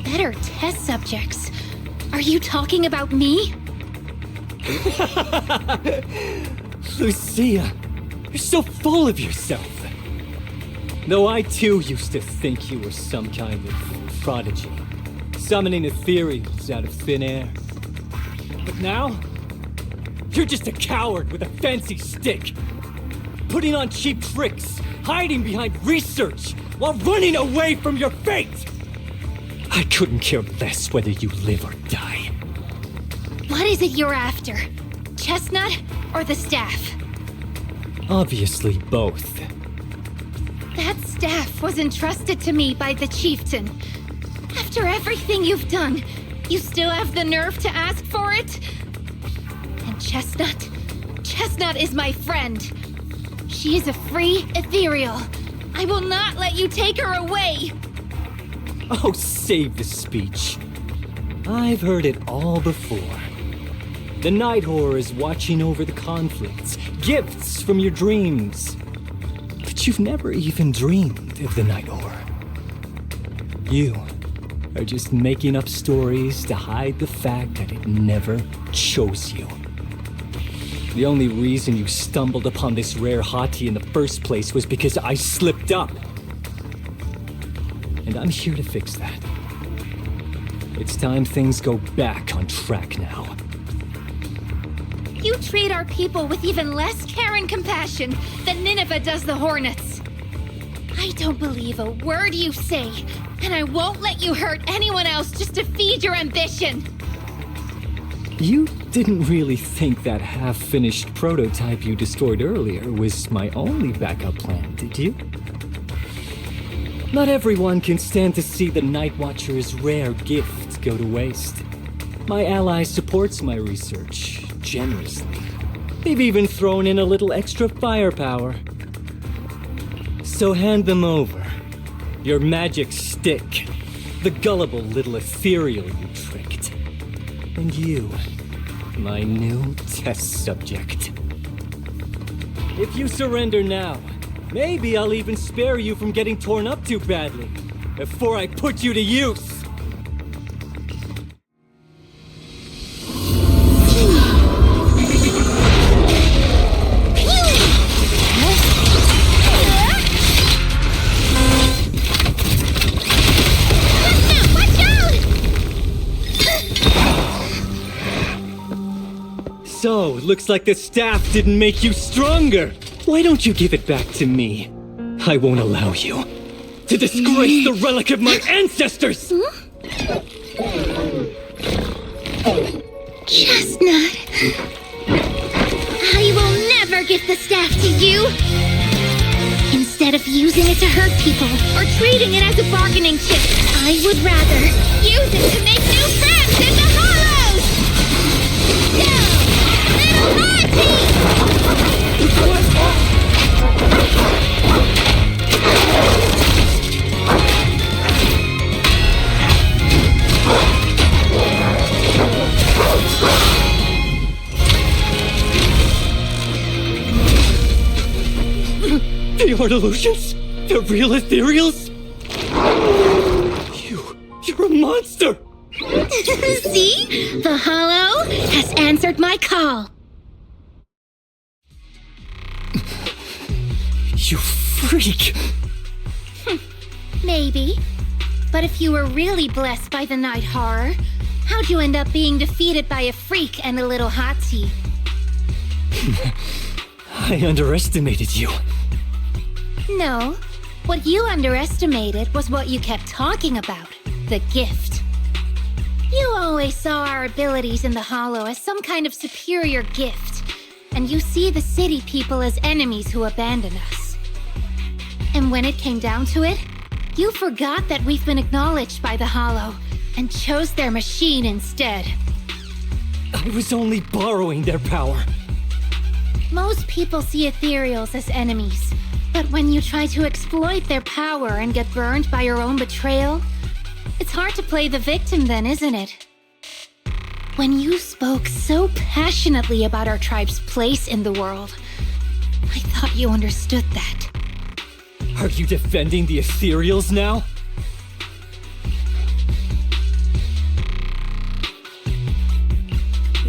Better test subjects? Are you talking about me? Lucia, you're so full of yourself. Though I too used to think you were some kind of prodigy, summoning ethereals out of thin air. But now, you're just a coward with a fancy stick, putting on cheap tricks, hiding behind research, while running away from your fate! I couldn't care less whether you live or die. What is it you're after? Chestnut or the staff? Obviously both. That staff was entrusted to me by the chieftain. After everything you've done, you still have the nerve to ask for it? And Chestnut? Chestnut is my friend. She is a free ethereal. I will not let you take her away! Oh, save the speech. I've heard it all before. The Night Horror is watching over the conflicts, gifts from your dreams. But But you've never even dreamed of the night horror. You are just making up stories to hide the fact that it never chose you. The only reason you stumbled upon this rare hottie in the first place was because I slipped up. And I'm here to fix that. It's time things go back on track now. You treat our people with even less care and compassion than Nineveh does the Hornets. I don't believe a word you say, and I won't let you hurt anyone else just to feed your ambition. You didn't really think that half-finished prototype you destroyed earlier was my only backup plan, did you? Not everyone can stand to see the Night Watcher's rare gift go to waste. My ally supports my research generously. They've even thrown in a little extra firepower. So hand them over. Your magic stick. The gullible little ethereal you tricked. And you, my new test subject. If you surrender now, maybe I'll even spare you from getting torn up too badly before I put you to use. So, looks like the staff didn't make you stronger. Why don't you give it back to me? I won't allow you to disgrace the relic of my ancestors! Chestnut! I will never give the staff to you! Instead of using it to hurt people or treating it as a bargaining chip, I would rather use it to make new friends in the hollows! Go! Little Monty! They are delusions? The real ethereals? You're a monster! See? The hollow has answered my call. You freak! Maybe. But if you were really blessed by the night horror, how'd you end up being defeated by a freak and a little hottie? I underestimated you. No. What you underestimated was what you kept talking about. The gift. You always saw our abilities in the Hollow as some kind of superior gift, and you see the city people as enemies who abandon us. And when it came down to it, you forgot that we've been acknowledged by the Hollow, and chose their machine instead. I was only borrowing their power. Most people see ethereals as enemies, but when you try to exploit their power and get burned by your own betrayal, it's hard to play the victim then, isn't it? When you spoke so passionately about our tribe's place in the world, I thought you understood that. Are you defending the ethereals now?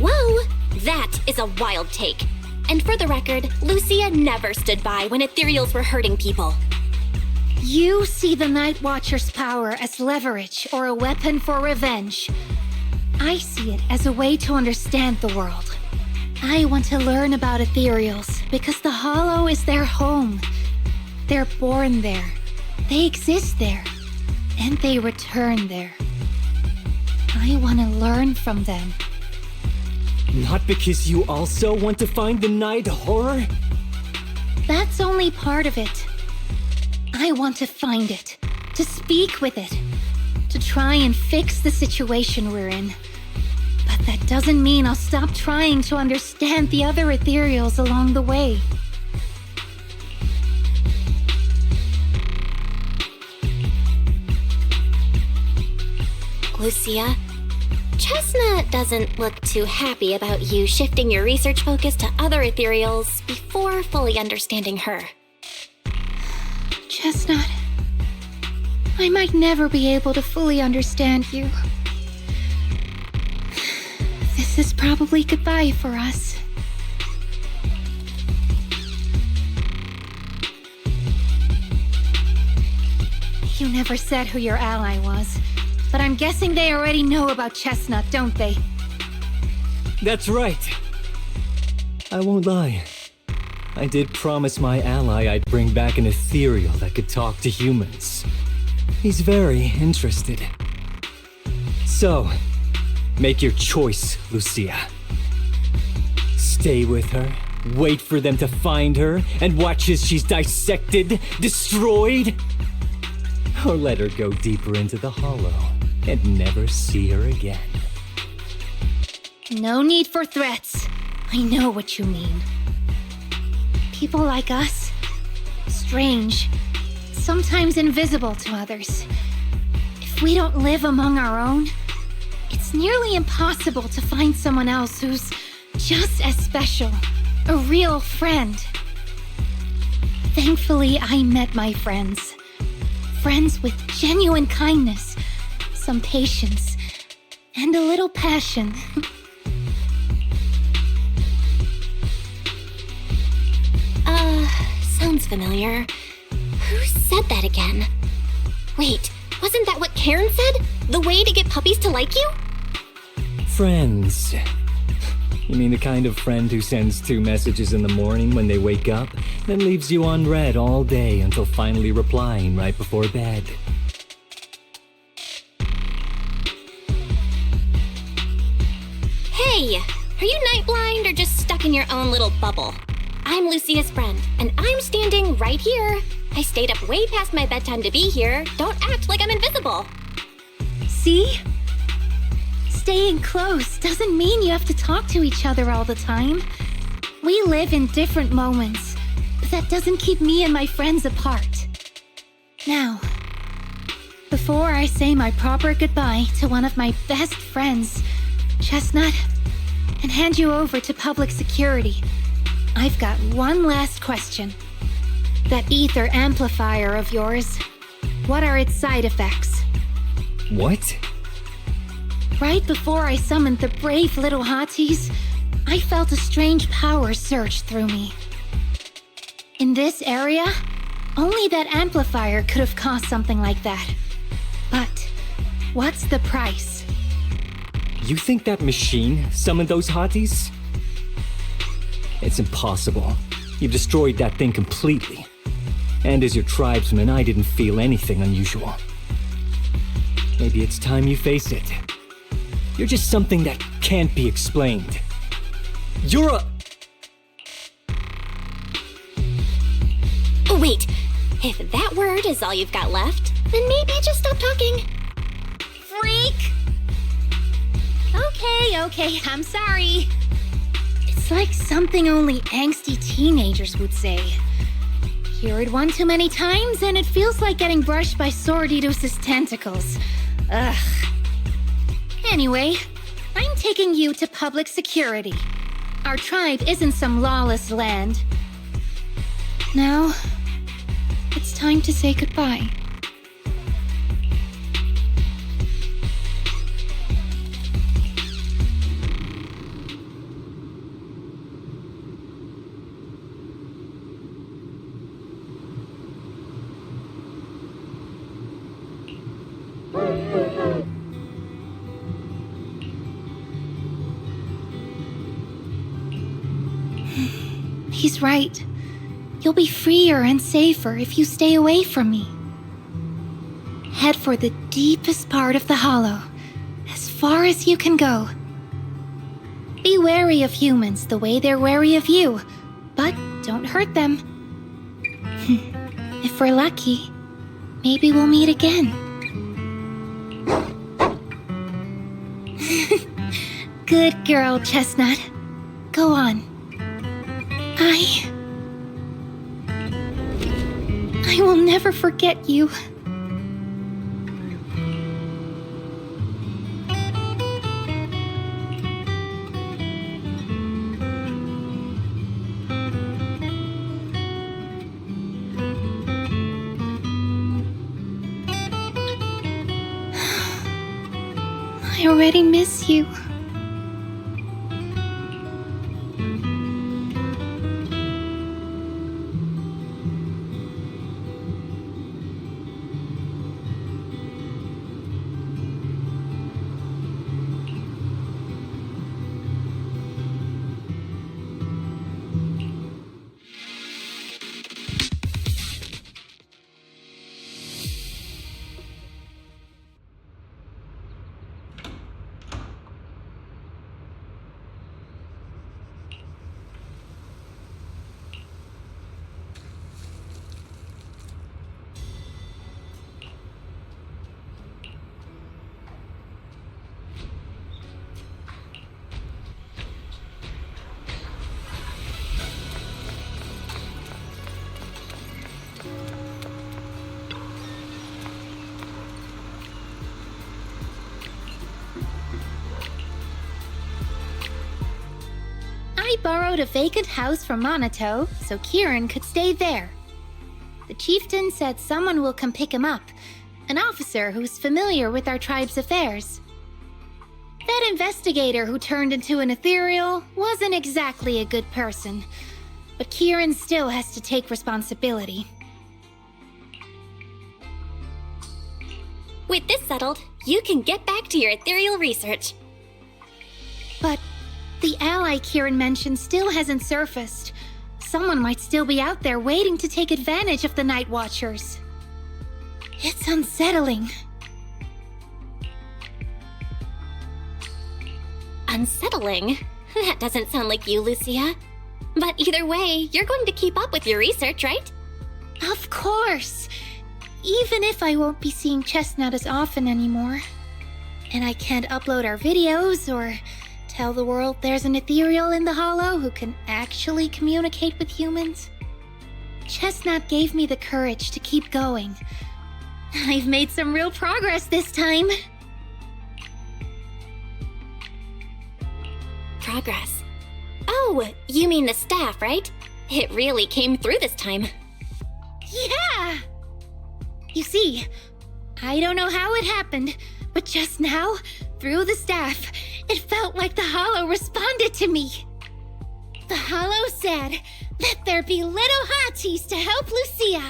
Whoa! That is a wild take. And for the record, Lucia never stood by when ethereals were hurting people. You see the Night Watcher's power as leverage or a weapon for revenge. I see it as a way to understand the world. I want to learn about ethereals because the Hollow is their home. They're born there. They exist there. And they return there. I want to learn from them. Not because you also want to find the night horror? That's only part of it. I want to find it, to speak with it, to try and fix the situation we're in. But that doesn't mean I'll stop trying to understand the other ethereals along the way. Lucia, Chestnut doesn't look too happy about you shifting your research focus to other ethereals before fully understanding her. Chestnut. I might never be able to fully understand you. This is probably goodbye for us. You never said who your ally was, but I'm guessing they already know about Chestnut, don't they? That's right. I won't lie. I did promise my ally I'd bring back an ethereal that could talk to humans. He's very interested. So, make your choice, Lucia. Stay with her, wait for them to find her, and watch as she's dissected, destroyed? Or let her go deeper into the hollow and never see her again. No need for threats. I know what you mean. People like us, strange, sometimes invisible to others. If we don't live among our own, it's nearly impossible to find someone else who's just as special, a real friend. Thankfully, I met my friends. Friends with genuine kindness, some patience, and a little passion. Sounds familiar. Who said that again? Wait, wasn't that what Karen said? The way to get puppies to like you? Friends. You mean the kind of friend who sends 2 messages in the morning when they wake up, then leaves you unread all day until finally replying right before bed? Hey, are you night blind or just stuck in your own little bubble? I'm Lucia's friend, and I'm standing right here. I stayed up way past my bedtime to be here. Don't act like I'm invisible. See? Staying close doesn't mean you have to talk to each other all the time. We live in different moments, but that doesn't keep me and my friends apart. Now, before I say my proper goodbye to one of my best friends, Chestnut, and hand you over to public security, I've got one last question. That ether amplifier of yours, what are its side effects? What? Right before I summoned the brave little hotties, I felt a strange power surge through me. In this area, only that amplifier could have caused something like that. But what's the price? You think that machine summoned those hotties? It's impossible. You've destroyed that thing completely. And as your tribesman, I didn't feel anything unusual. Maybe it's time you face it. You're just something that can't be explained. You're a... Oh, wait. If that word is all you've got left, then maybe just stop talking. Freak! Okay, I'm sorry. It's like something only angsty teenagers would say. Hear it one too many times and it feels like getting brushed by Swordidus's tentacles. Ugh. Anyway, I'm taking you to public security. Our tribe isn't some lawless land. Now, it's time to say goodbye. He's right. You'll be freer and safer if you stay away from me. Head for the deepest part of the hollow, as far as you can go. Be wary of humans the way they're wary of you, but don't hurt them. If we're lucky, maybe we'll meet again. Good girl, Chestnut. Go on. I will never forget you. I already miss you. I borrowed a vacant house from Monato so Kieran could stay there. The chieftain said someone will come pick him up, an officer who's familiar with our tribe's affairs. That investigator who turned into an ethereal wasn't exactly a good person, but Kieran still has to take responsibility. With this settled, you can get back to your ethereal research. But the ally Kieran mentioned still hasn't surfaced. Someone might still be out there waiting to take advantage of the Night Watchers. It's unsettling. Unsettling? That doesn't sound like you, Lucia. But either way, you're going to keep up with your research, right? Of course! Even if I won't be seeing Chestnut as often anymore. And I can't upload our videos or tell the world there's an ethereal in the Hollow who can actually communicate with humans. Chestnut gave me the courage to keep going. I've made some real progress this time. Progress. Oh, you mean the staff, right? It really came through this time. Yeah! You see, I don't know how it happened, but just now, through the staff, it felt like the Hollow responded to me. The Hollow said, "Let there be little hotties to help Lucia."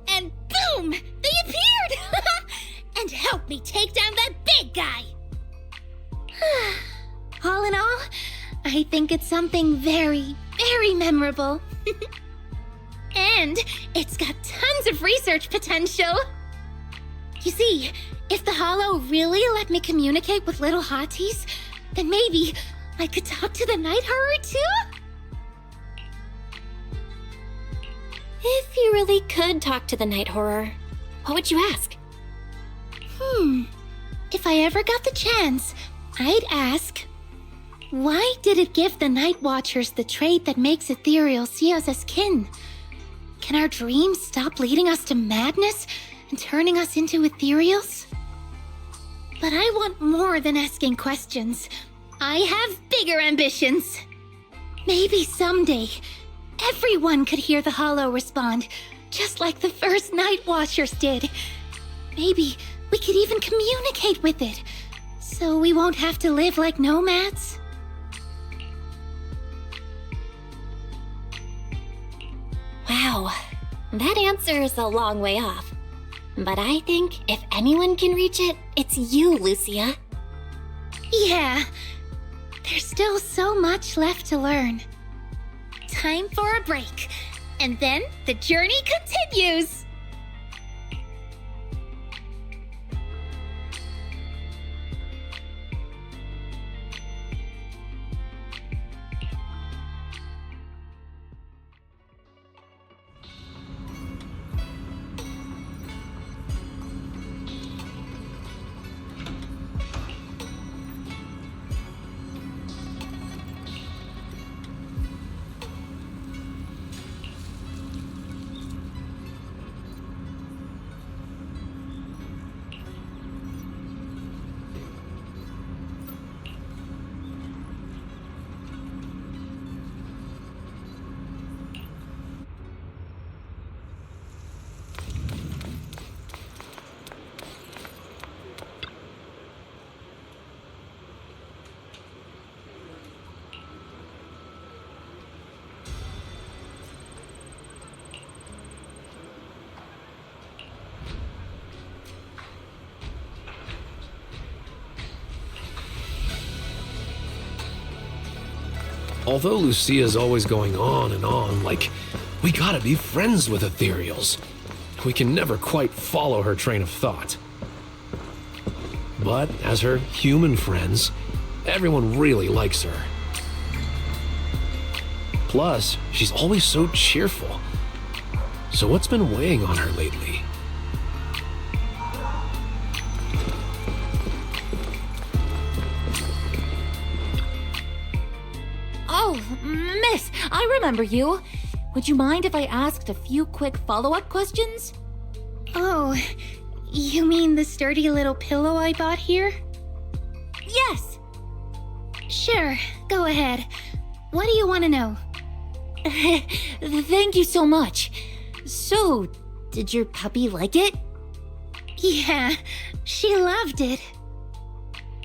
And boom! They appeared! And helped me take down that big guy! All in all, I think it's something very, very memorable. And it's got tons of research potential. You see, if the Hollow really let me communicate with little hotties, then maybe I could talk to the Night Horror too? If you really could talk to the Night Horror, what would you ask? If I ever got the chance, I'd ask, why did it give the Night Watchers the trait that makes ethereal see us as kin? Can our dreams stop leading us to madness and turning us into ethereals? But I want more than asking questions. I have bigger ambitions. Maybe someday, everyone could hear the Hollow respond, just like the first Night Watchers did. Maybe we could even communicate with it, so we won't have to live like nomads. Wow, that answer is a long way off. But I think if anyone can reach it, it's you, Lucia. Yeah, there's still so much left to learn. Time for a break, and then the journey continues! Although Lucia's always going on and on, like, we gotta be friends with ethereals. We can never quite follow her train of thought. But as her human friends, everyone really likes her. Plus, she's always so cheerful. So what's been weighing on her lately? Oh, miss, I remember you. Would you mind if I asked a few quick follow-up questions? Oh, you mean the sturdy little pillow I bought here? Yes. Sure, go ahead. What do you want to know? Thank you so much. So, did your puppy like it? Yeah, she loved it.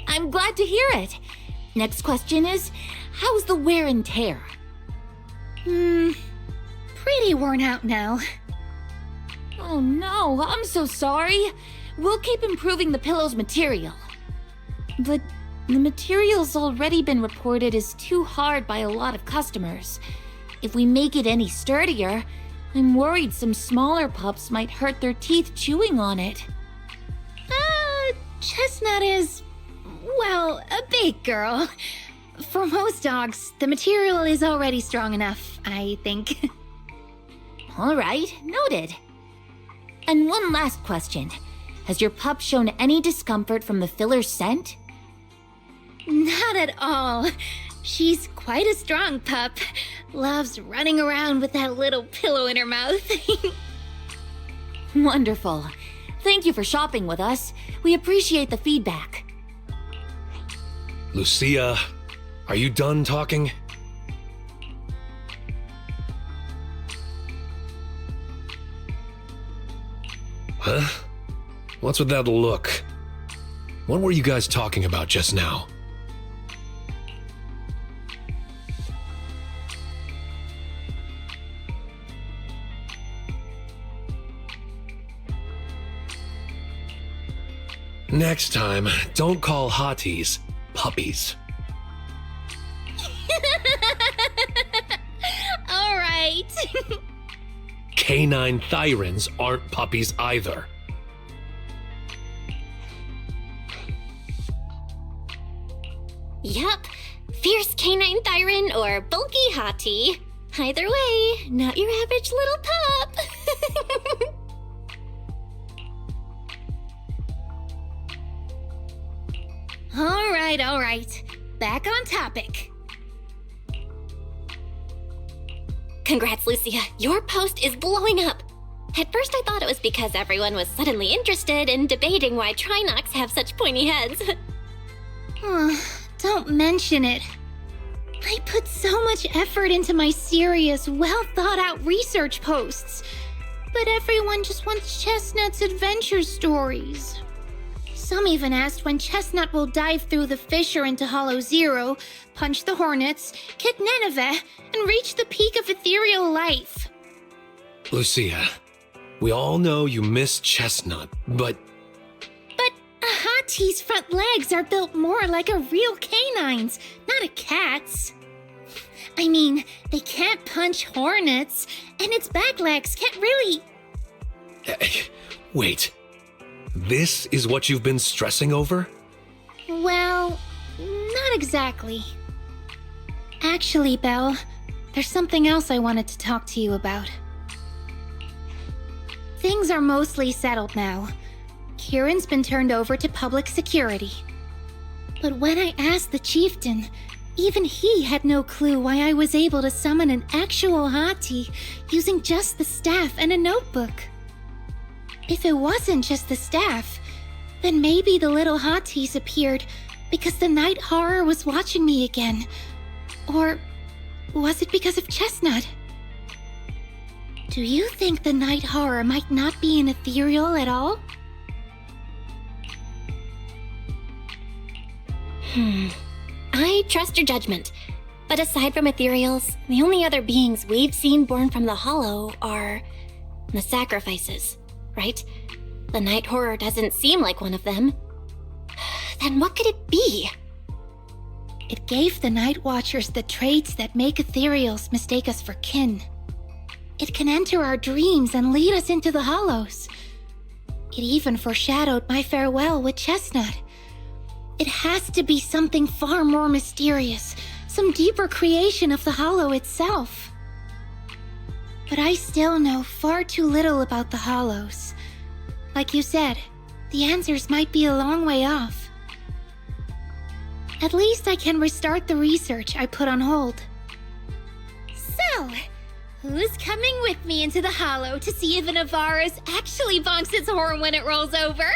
I'm glad to hear it. Next question is, how's the wear and tear? Pretty worn out now. Oh no, I'm so sorry. We'll keep improving the pillow's material. But the material's already been reported as too hard by a lot of customers. If we make it any sturdier, I'm worried some smaller pups might hurt their teeth chewing on it. Chestnut is, well, a big girl. For most dogs, the material is already strong enough, I think. All right, noted. And one last question. Has your pup shown any discomfort from the filler's scent? Not at all. She's quite a strong pup. Loves running around with that little pillow in her mouth. Wonderful. Thank you for shopping with us. We appreciate the feedback. Lucia, are you done talking? Huh? What's with that look? What were you guys talking about just now? Next time, don't call hotties puppies. All right. Canine thyrans aren't puppies either. Yup. Fierce canine thyran or bulky hottie. Either way, not your average little pup. All right. Back on topic. Congrats, Lucia. Your post is blowing up. At first I thought it was because everyone was suddenly interested in debating why Trinocs have such pointy heads. Don't mention it. I put so much effort into my serious, well-thought-out research posts. But everyone just wants Chestnut's adventure stories. Some even asked when Chestnut will dive through the fissure into Hollow Zero, punch the hornets, kick Nineveh, and reach the peak of ethereal life. Lucia, we all know you miss Chestnut, but A hottie's front legs are built more like a real canine's, not a cat's. I mean, they can't punch hornets, and its back legs can't really... Wait. This is what you've been stressing over? Well, not exactly. Actually, Belle, there's something else I wanted to talk to you about. Things are mostly settled now. Kieran's been turned over to public security. But when I asked the chieftain, even he had no clue why I was able to summon an actual hottie using just the staff and a notebook. If it wasn't just the staff, then maybe the little hotties appeared because the night horror was watching me again. Or was it because of Chestnut? Do you think the night horror might not be an ethereal at all? I trust your judgment. But aside from ethereals, the only other beings we've seen born from the Hollow are the sacrifices, right? The night horror doesn't seem like one of them. Then what could it be? It gave the Night Watchers the traits that make ethereals mistake us for kin. It can enter our dreams and lead us into the hollows. It even foreshadowed my farewell with Chestnut. It has to be something far more mysterious, some deeper creation of the hollow itself. But I still know far too little about the hollows. Like you said, the answers might be a long way off. At least I can restart the research I put on hold. So, who's coming with me into the hollow to see if an Avaris actually bonks its horn when it rolls over?